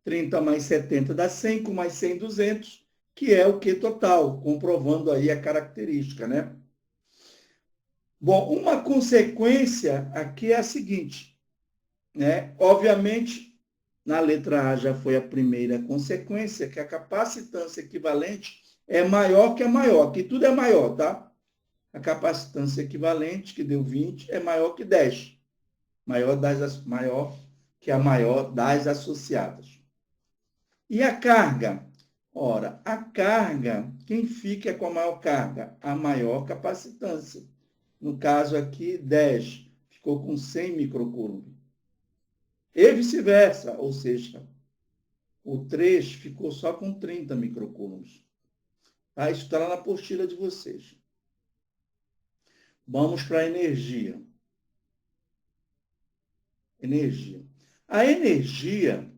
30 mais 70 dá 100, com mais 100, 200, que é o Q total, comprovando aí a característica, né? Bom, uma consequência aqui é a seguinte, né? Obviamente, na letra A já foi a primeira consequência, que a capacitância equivalente é maior que a maior. Aqui tudo é maior, tá? A capacitância equivalente, que deu 20, é maior que 10. Maior que a maior das associadas. E a carga? Ora, a carga, quem fica com a maior carga? A maior capacitância. No caso aqui, 10 ficou com 100 microcoulomb. E vice-versa, ou seja, o 3 ficou só com 30 microcoulombs. Tá? Isso está lá na apostila de vocês. Vamos para a energia. Energia. A energia,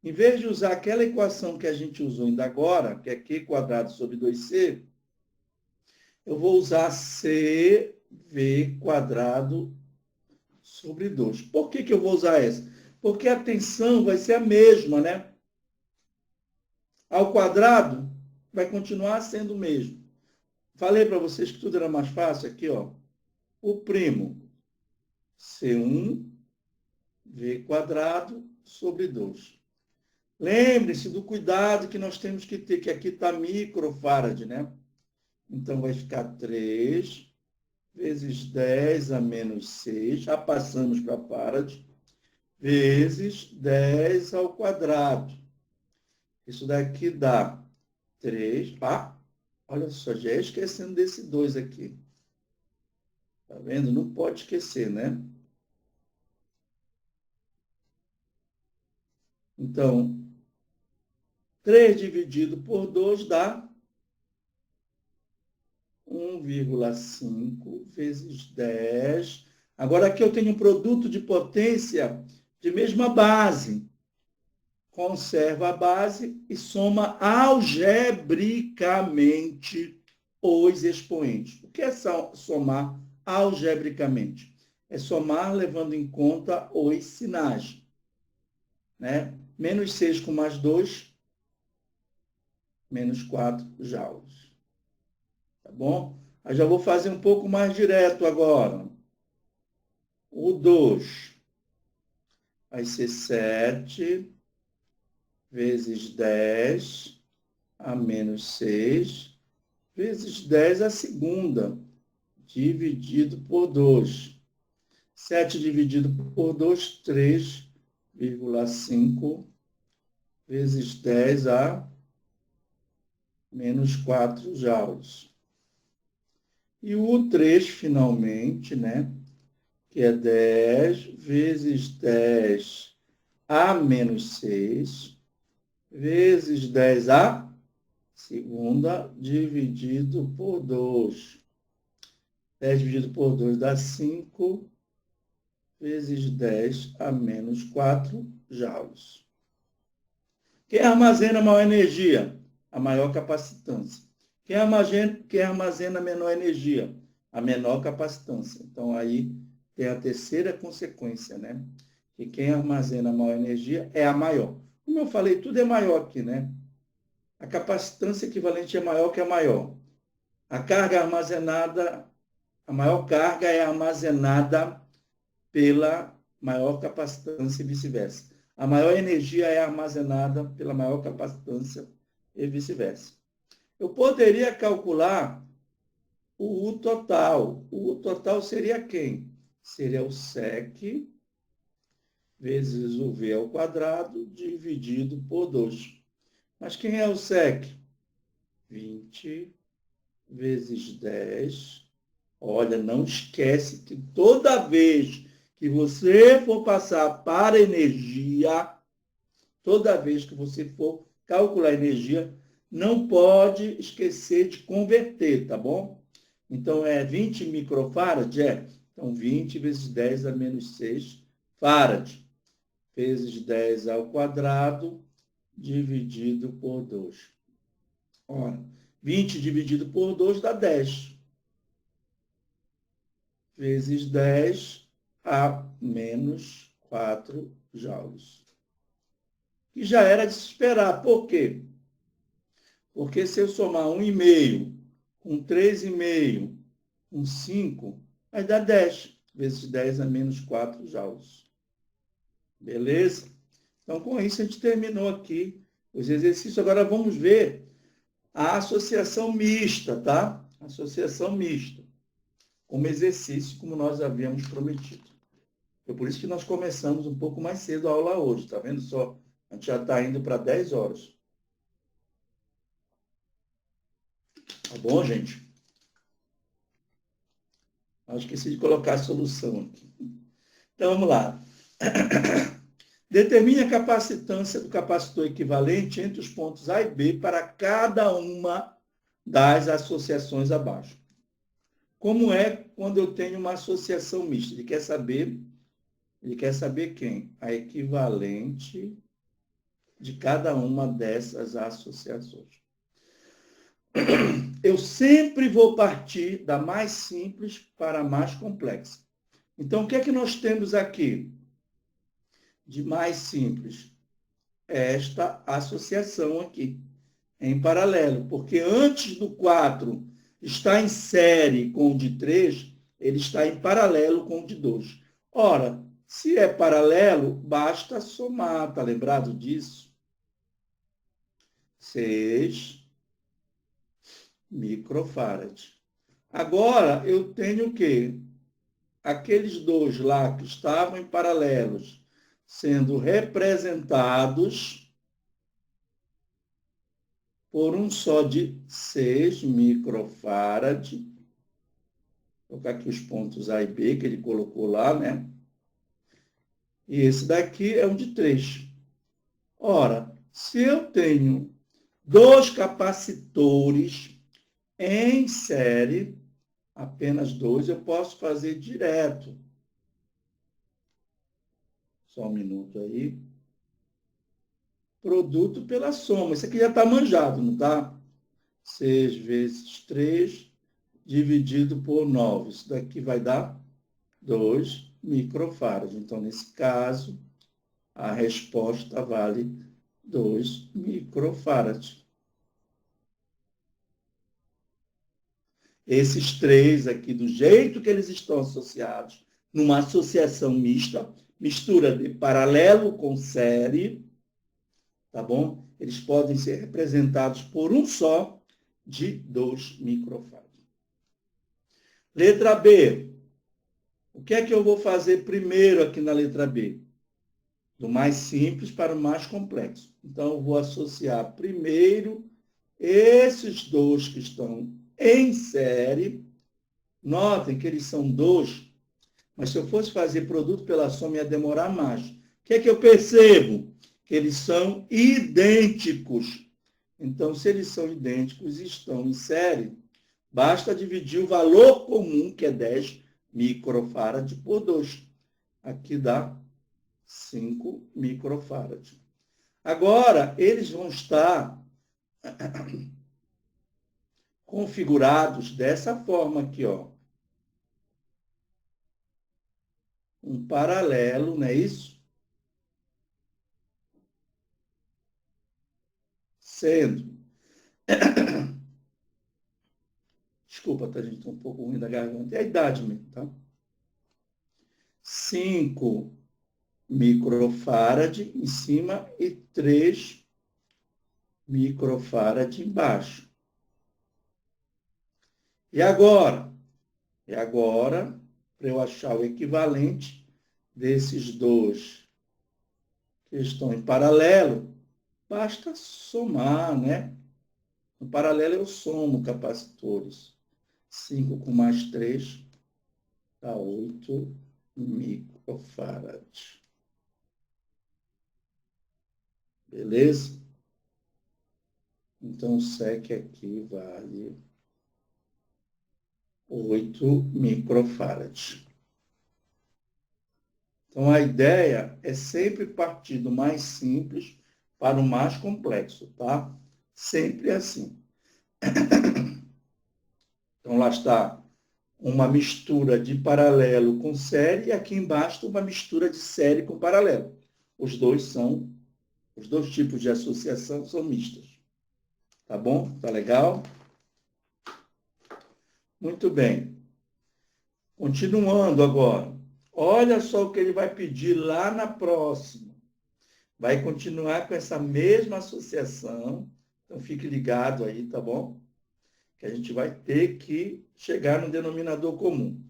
em vez de usar aquela equação que a gente usou ainda agora, que é Q quadrado sobre 2C, eu vou usar CV quadrado sobre 2. Por que eu vou usar essa? Porque a tensão vai ser a mesma, né? Ao quadrado vai continuar sendo o mesmo. Falei para vocês que tudo era mais fácil aqui, ó. O primo C1 V quadrado sobre 2. Lembre-se do cuidado que nós temos que ter, que aqui está microfarad, né? Então, vai ficar 3 vezes 10 a menos 6. Já passamos para farad. vezes 10 ao quadrado. Isso daqui dá 3. Ah, olha só, já ia esquecendo desse 2 aqui. Tá vendo? Não pode esquecer, né? Então, 3 dividido por 2 dá 1,5 vezes 10. Agora aqui eu tenho um produto de potência de mesma base. Conserva a base e soma algebricamente os expoentes. O que é somar algebricamente? É somar levando em conta os sinais. Né? Menos 6 com mais 2, menos 4 joules. Tá bom? Eu já vou fazer um pouco mais direto agora. O 2 vai ser 7 vezes 10 a menos 6, vezes 10 a segunda, dividido por 2. 7 dividido por 2, 3,5 vezes 10 a menos 4 joules. E o 3, finalmente, né? Que é 10 vezes 10 a menos 6, vezes 10 a segunda, dividido por 2. 10 dividido por 2 dá 5, vezes 10 a menos 4 joules. Quem armazena maior energia? A maior capacitância. Quem armazena menor energia? A menor capacitância. Então, aí tem a terceira consequência, né? Que quem armazena maior energia é a maior. Como eu falei, tudo é maior aqui, né? A capacitância equivalente é maior que a maior. A carga armazenada, a maior carga é armazenada pela maior capacitância e vice-versa. A maior energia é armazenada pela maior capacitância e vice-versa. Eu poderia calcular o U total. O U total seria quem? Seria o SEC vezes o V ao quadrado dividido por 2. Mas quem é o SEC? 20 vezes 10. Olha, não esquece que toda vez que você for passar para energia, toda vez que você for calcular energia, não pode esquecer de converter, tá bom? Então, é 20 microfarad? É. Então, 20 vezes 10 a menos 6 farad, vezes 10 ao quadrado, dividido por 2. Ora, 20 dividido por 2 dá 10. Vezes 10 a menos 4 joules. Que já era de se esperar. Por quê? Porque se eu somar 1,5 com 3,5 com 5, vai dar 10. Vezes 10 a menos 4 joules. Beleza? Então, com isso, a gente terminou aqui os exercícios. Agora, vamos ver a associação mista, tá? Associação mista. Como exercício, como nós havíamos prometido. Foi por isso que nós começamos um pouco mais cedo a aula hoje, tá vendo só? A gente já está indo para 10 horas. Tá bom, gente? Eu esqueci de colocar a solução aqui. Então, vamos lá. Determine a capacitância do capacitor equivalente entre os pontos A e B para cada uma das associações abaixo. Como é quando eu tenho uma associação mista? Ele quer saber quem? A equivalente de cada uma dessas associações. Eu sempre vou partir da mais simples para a mais complexa. Então, o que é que nós temos aqui de mais simples? Esta associação aqui, em paralelo, porque antes do 4 está em série com o de 3, ele está em paralelo com o de 2. Ora, se é paralelo, basta somar, tá lembrado disso? 6 microfarad. Agora, eu tenho o quê? Aqueles dois lá que estavam em paralelos sendo representados por um só de 6 microfarad. Vou colocar aqui os pontos A e B que ele colocou lá, né? E esse daqui é um de 3. Ora, se eu tenho 2 capacitores em série, apenas 2, eu posso fazer direto. Só um minuto aí. Produto pela soma. Isso aqui já está manjado, não está? 6 vezes 3 dividido por 9. Isso daqui vai dar 2 microfarads. Então, nesse caso, a resposta vale 2 microfarads. Esses três aqui, do jeito que eles estão associados, numa associação mista, mistura de paralelo com série, tá bom? Eles podem ser representados por um só de 2 microfarads. Letra B. O que é que eu vou fazer primeiro aqui na letra B? Do mais simples para o mais complexo. Então, eu vou associar primeiro esses 2 que estão em série. Notem que eles são 2, mas se eu fosse fazer produto pela soma, ia demorar mais. O que é que eu percebo? Que eles são idênticos. Então, se eles são idênticos e estão em série, basta dividir o valor comum, que é 10 microfarad, por 2. Aqui dá 5 microfarad. Agora, eles vão estar configurados dessa forma aqui, ó. Um paralelo, não é isso? Sendo. Desculpa, tá, gente? Estou um pouco ruim da garganta. É a idade mesmo, tá? 5 microfarad em cima e 3 microfarad embaixo. E agora? E agora, para eu achar o equivalente desses 2 que estão em paralelo, basta somar, né? No paralelo eu somo capacitores. 5 com mais 3 dá 8 microfarad. Beleza? Então, o SEC aqui vale 8 microfarad. Então, a ideia é sempre partir do mais simples para o mais complexo, tá? Sempre assim. Então, lá está uma mistura de paralelo com série e aqui embaixo uma mistura de série com paralelo. Os dois tipos de associação são mistas. Tá bom? Tá legal? Muito bem. Continuando agora. Olha só o que ele vai pedir lá na próxima. Vai continuar com essa mesma associação. Então, fique ligado aí, tá bom? Que a gente vai ter que chegar no denominador comum.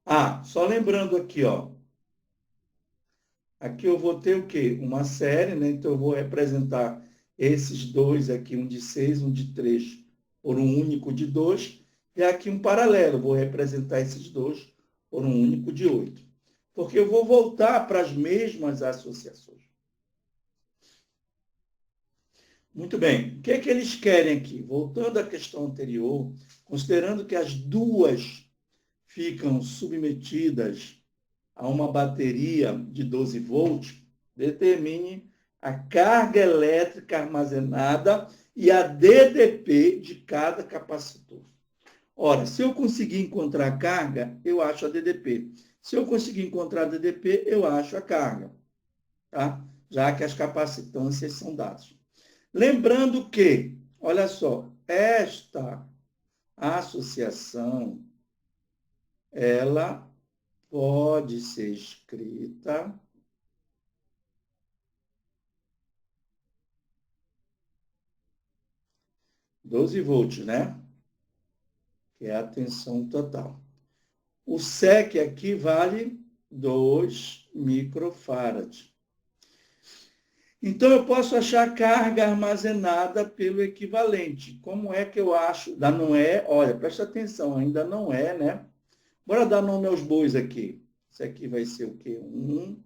Ah, só lembrando aqui, ó. Aqui eu vou ter o quê? Uma série, né? Então, eu vou representar esses 2 aqui, um de 6, um de 3, por um único de 2. E aqui um paralelo, vou representar esses 2 por um único de 8. Porque eu vou voltar para as mesmas associações. Muito bem. O que é que eles querem aqui? Voltando à questão anterior, considerando que as duas ficam submetidas a uma bateria de 12 volts, determine a carga elétrica armazenada e a DDP de cada capacitor. Ora, se eu conseguir encontrar a carga, eu acho a DDP. Se eu conseguir encontrar a DDP, eu acho a carga, tá? Já que as capacitâncias são dadas. Lembrando que, olha só, esta associação, ela pode ser escrita doze volts, né? Que é a tensão total. O SEC aqui vale 2 microfarad. Então, eu posso achar carga armazenada pelo equivalente. Como é que eu acho? Ainda não é, olha, presta atenção, ainda não é, né? Bora dar nome aos bois aqui. Esse aqui vai ser o Q1,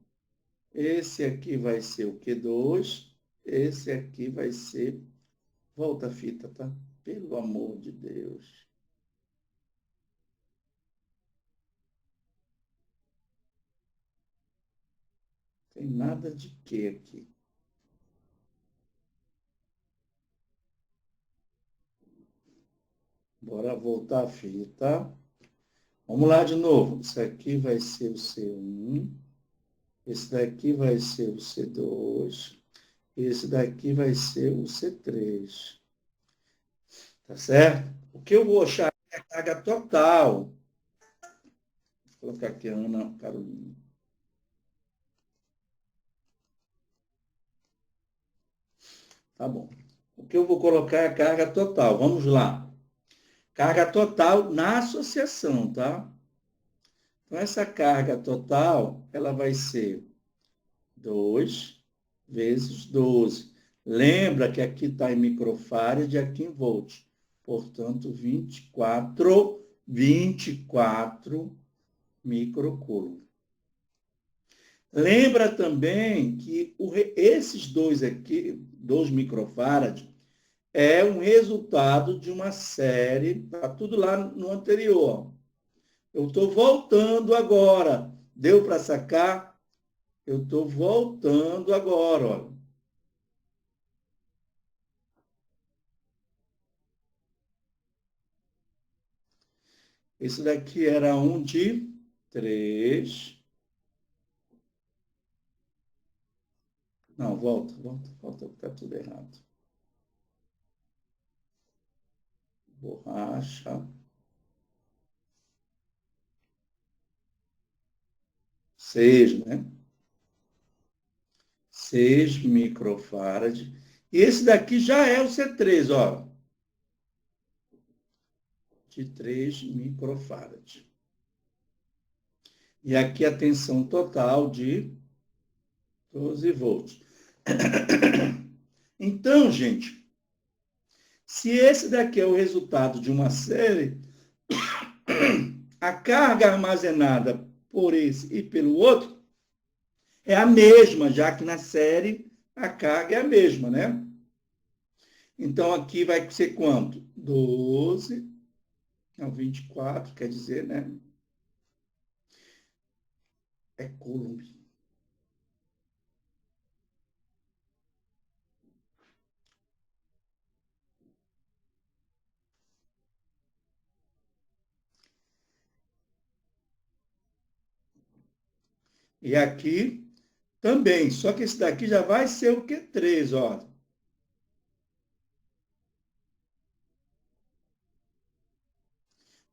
esse aqui vai ser o Q2, esse aqui vai ser... Volta a fita, tá? Pelo amor de Deus. Tem nada de quê aqui? Bora voltar a fita. Vamos lá de novo. Isso aqui vai ser o C1. Esse daqui vai ser o C2. Esse daqui vai ser o C3. Tá certo? O que eu vou achar é a carga total. Vou colocar aqui a Ana Carolina. Tá bom. O que eu vou colocar é a carga total. Vamos lá. Carga total na associação, tá? Então, essa carga total, ela vai ser 2 vezes 12. Lembra que aqui está em microfarad e aqui em volt. Portanto, 24 microcoulomb. Lembra também que esses dois aqui, 2 microfarad, é um resultado de uma série, está tudo lá no anterior. Eu estou voltando agora. Deu para sacar? Eu estou voltando agora, olha. Esse daqui era um de 3. Não, volta, está tudo errado. Borracha. 6, né? 6 microfarad. E esse daqui já é o C3, ó. De 3 microfarad. E aqui a tensão total de 12 volts. Então, gente, se esse daqui é o resultado de uma série, a carga armazenada por esse e pelo outro é a mesma, já que na série a carga é a mesma, né? Então, aqui vai ser quanto? 12, não, 24, quer dizer, né? É Coulomb. E aqui também, só que esse daqui já vai ser o Q3, ó.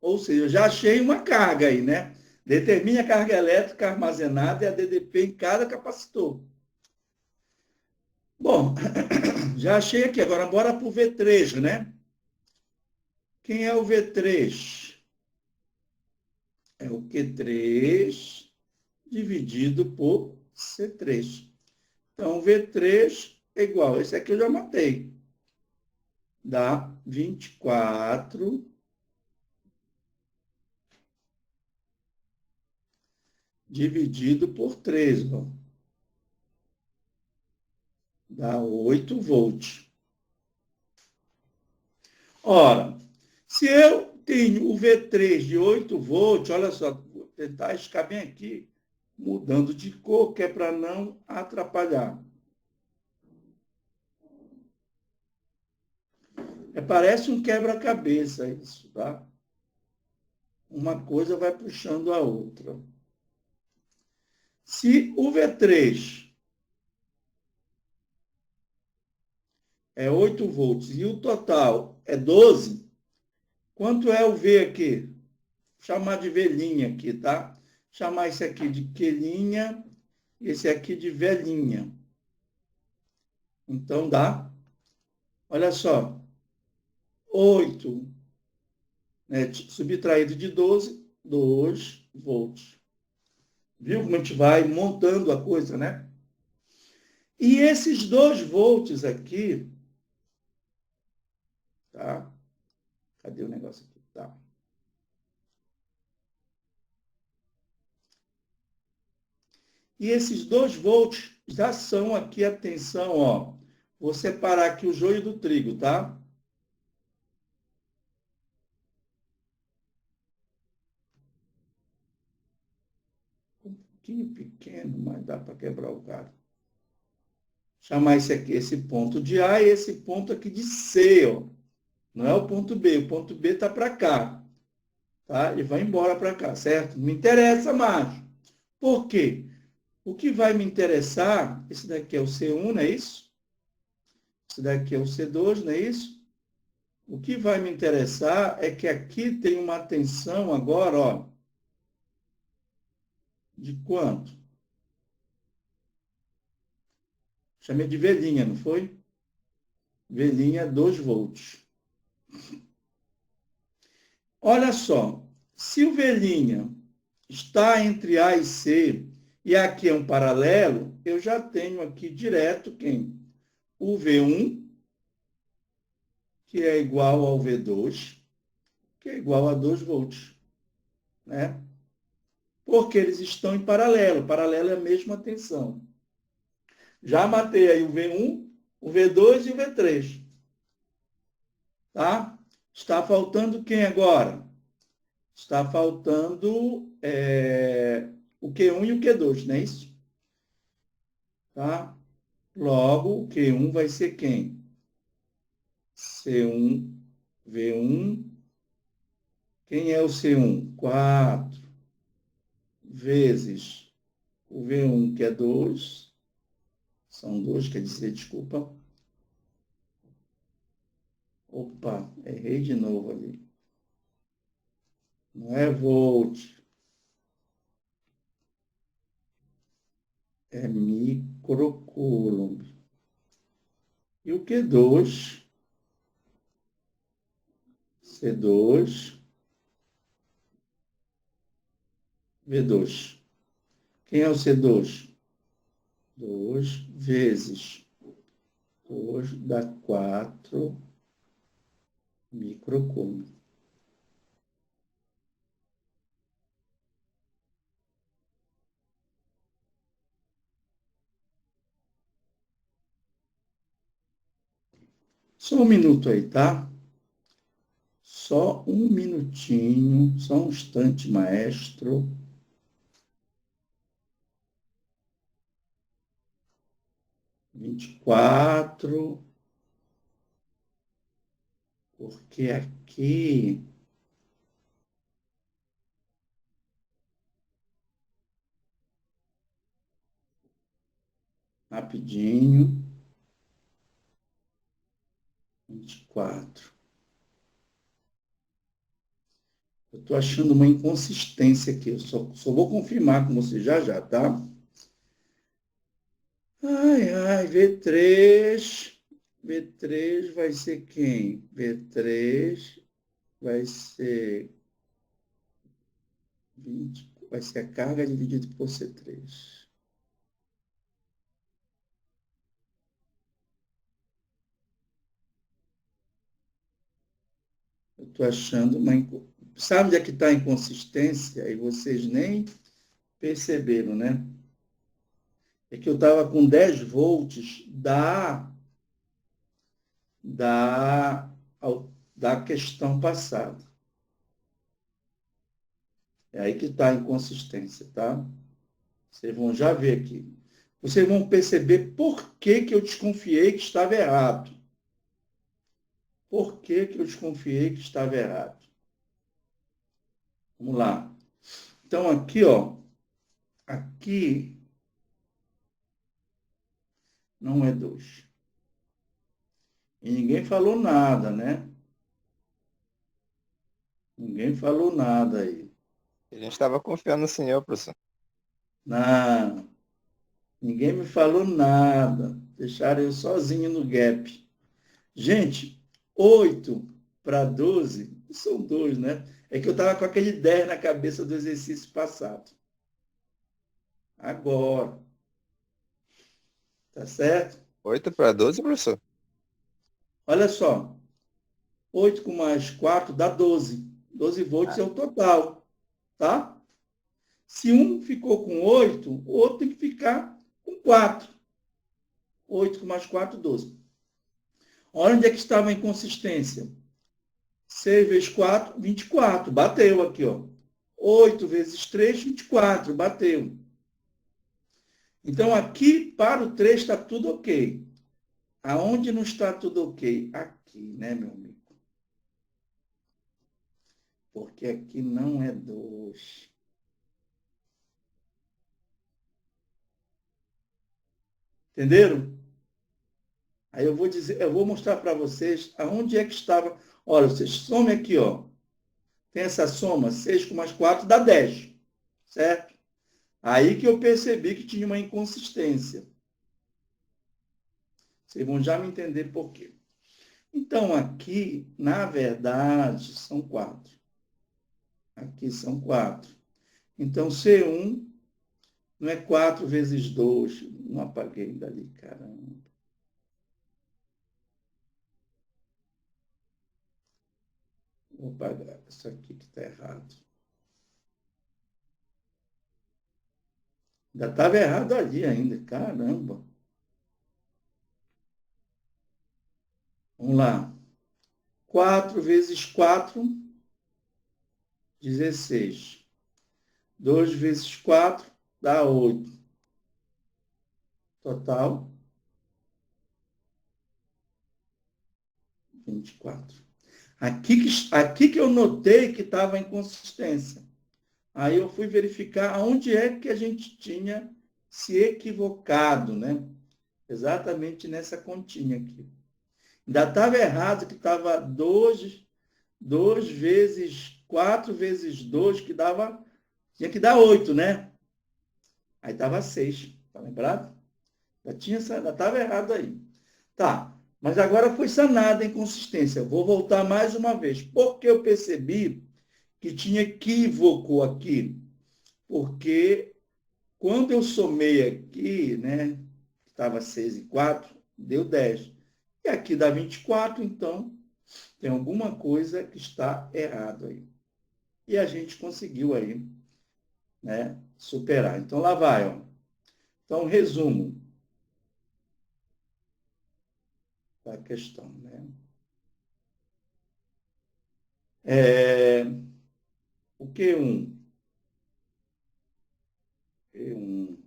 Ou seja, eu já achei uma carga aí, né? Determine a carga elétrica armazenada e a DDP em cada capacitor. Bom, já achei aqui. Agora, bora para o V3, né? Quem é o V3? É o Q3 dividido por C3. Então, V3 é igual. Esse aqui eu já matei. Dá 24 dividido por 3. Ó. Dá 8 volts. Ora, se eu tenho o V3 de 8 volts, olha só, vou tentar escar bem aqui, mudando de cor, que é para não atrapalhar. Parece um quebra-cabeça isso, tá? Uma coisa vai puxando a outra. Se o V3 é 8 volts e o total é 12, quanto é o V aqui? Vou chamar de velhinha aqui, tá? Chamar esse aqui de quelinha, esse aqui de velhinha. Então dá, olha só, 8, né, subtraído de 12, 2 volts. Viu como a gente vai montando a coisa, né? E esses 2 volts aqui, tá? Cadê o negócio aqui? Tá. E esses 2 volts já são aqui, atenção, ó. Vou separar aqui o joio do trigo, tá? Um pouquinho pequeno, mas dá para quebrar o galho. Chamar esse aqui, esse ponto de A e esse ponto aqui de C, ó. Não é o ponto B. O ponto B está para cá, tá? E vai embora para cá, certo? Não me interessa mais. Por quê? O que vai me interessar, esse daqui é o C1, não é isso? Esse daqui é o C2, não é isso? O que vai me interessar é que aqui tem uma tensão agora, ó, de quanto? Chamei de velhinha, não foi? Velhinha, 2 volts. Olha só, se o velhinha está entre A e C, e aqui é um paralelo, eu já tenho aqui direto quem? O V1, que é igual ao V2, que é igual a 2 volts, né? Porque eles estão em paralelo. Paralelo é a mesma tensão. Já matei aí o V1, o V2 e o V3. Tá? Está faltando quem agora? Está faltando o Q1 e o Q2, não é isso? Tá? Logo, o Q1 vai ser quem? C1, V1. Quem é o C1? 4 vezes o V1, que é 2. São 2, quer dizer, desculpa. Opa, errei de novo ali. Não é volt, é microcoulomb. E o Q2, C2, V2. Quem é o C2? 2 vezes 2 dá 4 microcoulomb. Só um minuto aí, tá? Só um minutinho, só um instante, maestro. 24, porque aqui rapidinho, 24. Eu estou achando uma inconsistência aqui, eu só vou confirmar com você já já, tá? Ai, ai, V3 vai ser quem? V3 vai ser 20, vai ser a carga dividida por C3. Eu estou achando uma... Sabe onde é que está a inconsistência? E vocês nem perceberam, né? É que eu estava com 10 volts da, da questão passada. É aí que está a inconsistência, tá? Vocês vão já ver aqui. Vocês vão perceber por que que eu desconfiei que estava errado. Por que que eu desconfiei que estava errado? Vamos lá. Então, aqui, ó. Aqui não é 2. E ninguém falou nada, né? Ninguém falou nada aí. A gente estava confiando no senhor, professor. Não, ninguém me falou nada. Deixaram eu sozinho no gap. Gente, 8 para 12 são 2, né? É que eu estava com aquele 10 na cabeça do exercício passado. Agora, Tá certo? 8 para 12, professor? Olha só. 8 com mais 4 dá 12. 12 volts é o total, tá? Se um ficou com 8, o outro tem que ficar com 4. 8 com mais 4, 12. Olha onde é que estava a inconsistência. 6 vezes 4, 24. Bateu aqui, ó. 8 vezes 3, 24. Bateu. Então, aqui, para o 3, está tudo ok. Aonde não está tudo ok? Aqui, né, meu amigo? Porque aqui não é 2. Entenderam? Aí eu vou dizer, eu vou mostrar para vocês aonde é que estava. Olha, vocês somem aqui, ó. Tem essa soma, 6 com mais 4 dá 10. Certo? Aí que eu percebi que tinha uma inconsistência. Vocês vão já me entender por quê. Então, aqui, na verdade, são 4. Aqui são 4. Então, C1 não é 4 vezes 2. Não apaguei dali, caramba. Vou apagar isso aqui que está errado. Ainda estava errado ali ainda, caramba. Vamos lá. 4 vezes 4, 16. 2 vezes 4 dá 8. Total, 24. Aqui que eu notei que estava a inconsistência. Aí eu fui verificar onde é que a gente tinha se equivocado, né? Exatamente nessa continha aqui. Ainda estava errado que estava 2 vezes 4 vezes 2, que dava, tinha que dar 8, né? Aí estava 6, tá lembrado? Já estava errado aí. Tá, mas agora foi sanada a inconsistência. Vou voltar mais uma vez. Porque eu percebi que tinha equívoco aqui. Porque quando eu somei aqui, né, estava 6 e 4, deu 10. E aqui dá 24, então tem alguma coisa que está errado aí. E a gente conseguiu aí, né, superar. Então lá vai, ó. Então, resumo da questão, né? O Q1, Q1,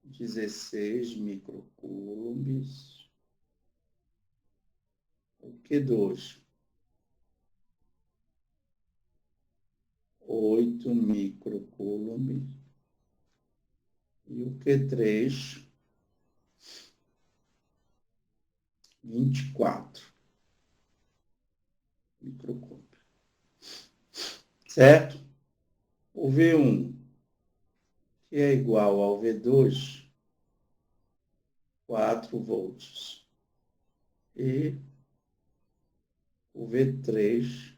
16 microcoulombs. O Q2, 8 microcoulombs. E o Q3, 24 microcoulombs. Certo? O V1, que é igual ao V2, 4 volts. E o V3,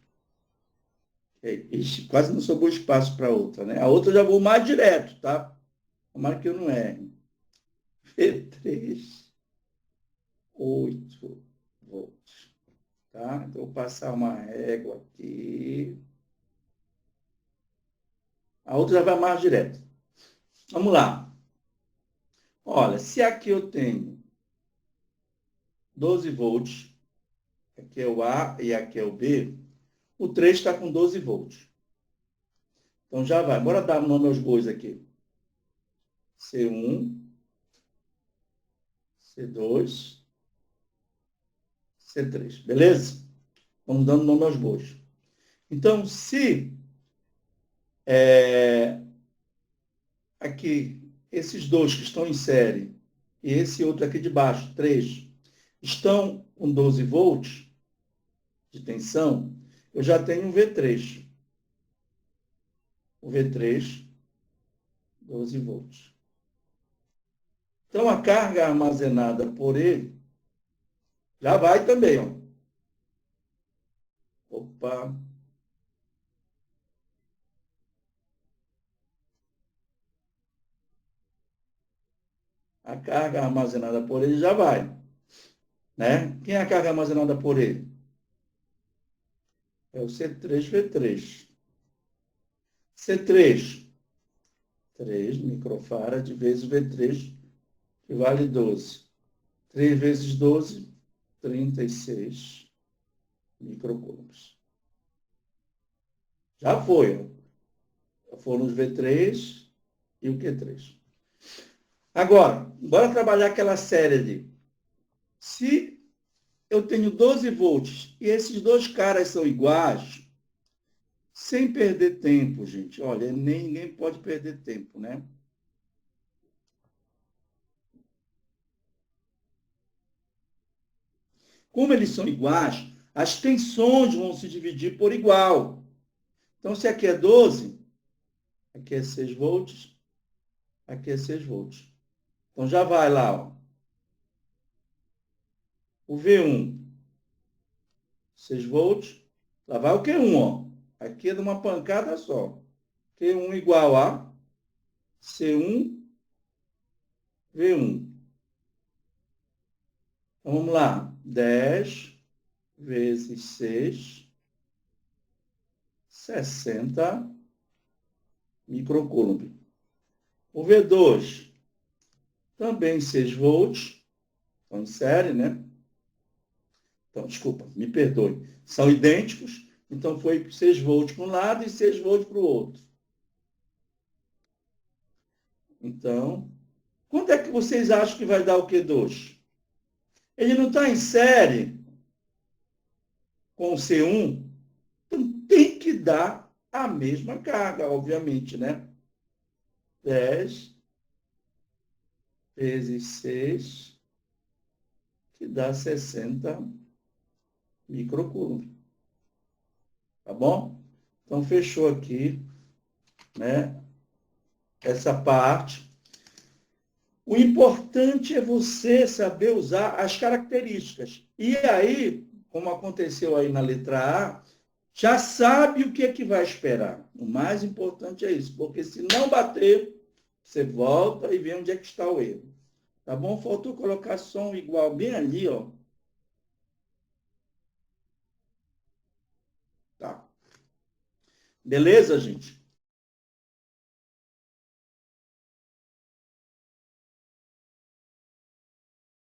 ixi, quase não sobrou espaço para outra, né? A outra eu já vou mais direto, tá? Tomara que eu não erre. V3, 8 volts. Tá? Então, vou passar uma régua aqui. A outra já vai mais direto. Vamos lá. Olha, se aqui eu tenho 12 volts, aqui é o A e aqui é o B, o 3 está com 12 volts. Então já vai. Bora dar nome aos bois aqui. C1, C2, C3. Beleza? Vamos dando nome aos bois. Então, se aqui esses dois que estão em série e esse outro aqui de baixo, 3, estão com 12 volts de tensão, eu já tenho um V3. O V3, 12 volts. Então, a carga armazenada por ele já vai também, ó. Opa. a carga armazenada por ele já vai. Né? Quem é a carga armazenada por ele? É o C3V3. C3, 3 microfarad vezes V3, que vale 12. 3 vezes 12, 36 microcoulombs. Já foi. Foram os V3 e o Q3. Agora, bora trabalhar aquela série ali. Se eu tenho 12 volts e esses dois caras são iguais, sem perder tempo, gente. Olha, ninguém pode perder tempo, né? Como eles são iguais, as tensões vão se dividir por igual. Então, se aqui é 12, aqui é 6 volts, aqui é 6 volts. Então, já vai lá, ó. O V1, 6 volts. Lá vai o Q1, ó. Aqui é de uma pancada só. Q1 igual a C1, V1. Então, vamos lá. 10 vezes 6, 60 microcoulomb. O V2, também 6 volts. Então, em série, né? Então, desculpa, me perdoe. São idênticos. Então, foi 6 volts para um lado e 6 volts para o outro. Então, quanto é que vocês acham que vai dar o Q2? Ele não está em série com o C1, então tem que dar a mesma carga, obviamente, né? 10 vezes 6, que dá 60 microcoulomb. Tá bom? Então, fechou aqui, né? Essa parte. O importante é você saber usar as características. E aí, como aconteceu aí na letra A, já sabe o que é que vai esperar. O mais importante é isso, porque se não bater, você volta e vê onde é que está o erro. Tá bom? Faltou colocar som igual bem ali, ó. Tá. Beleza, gente?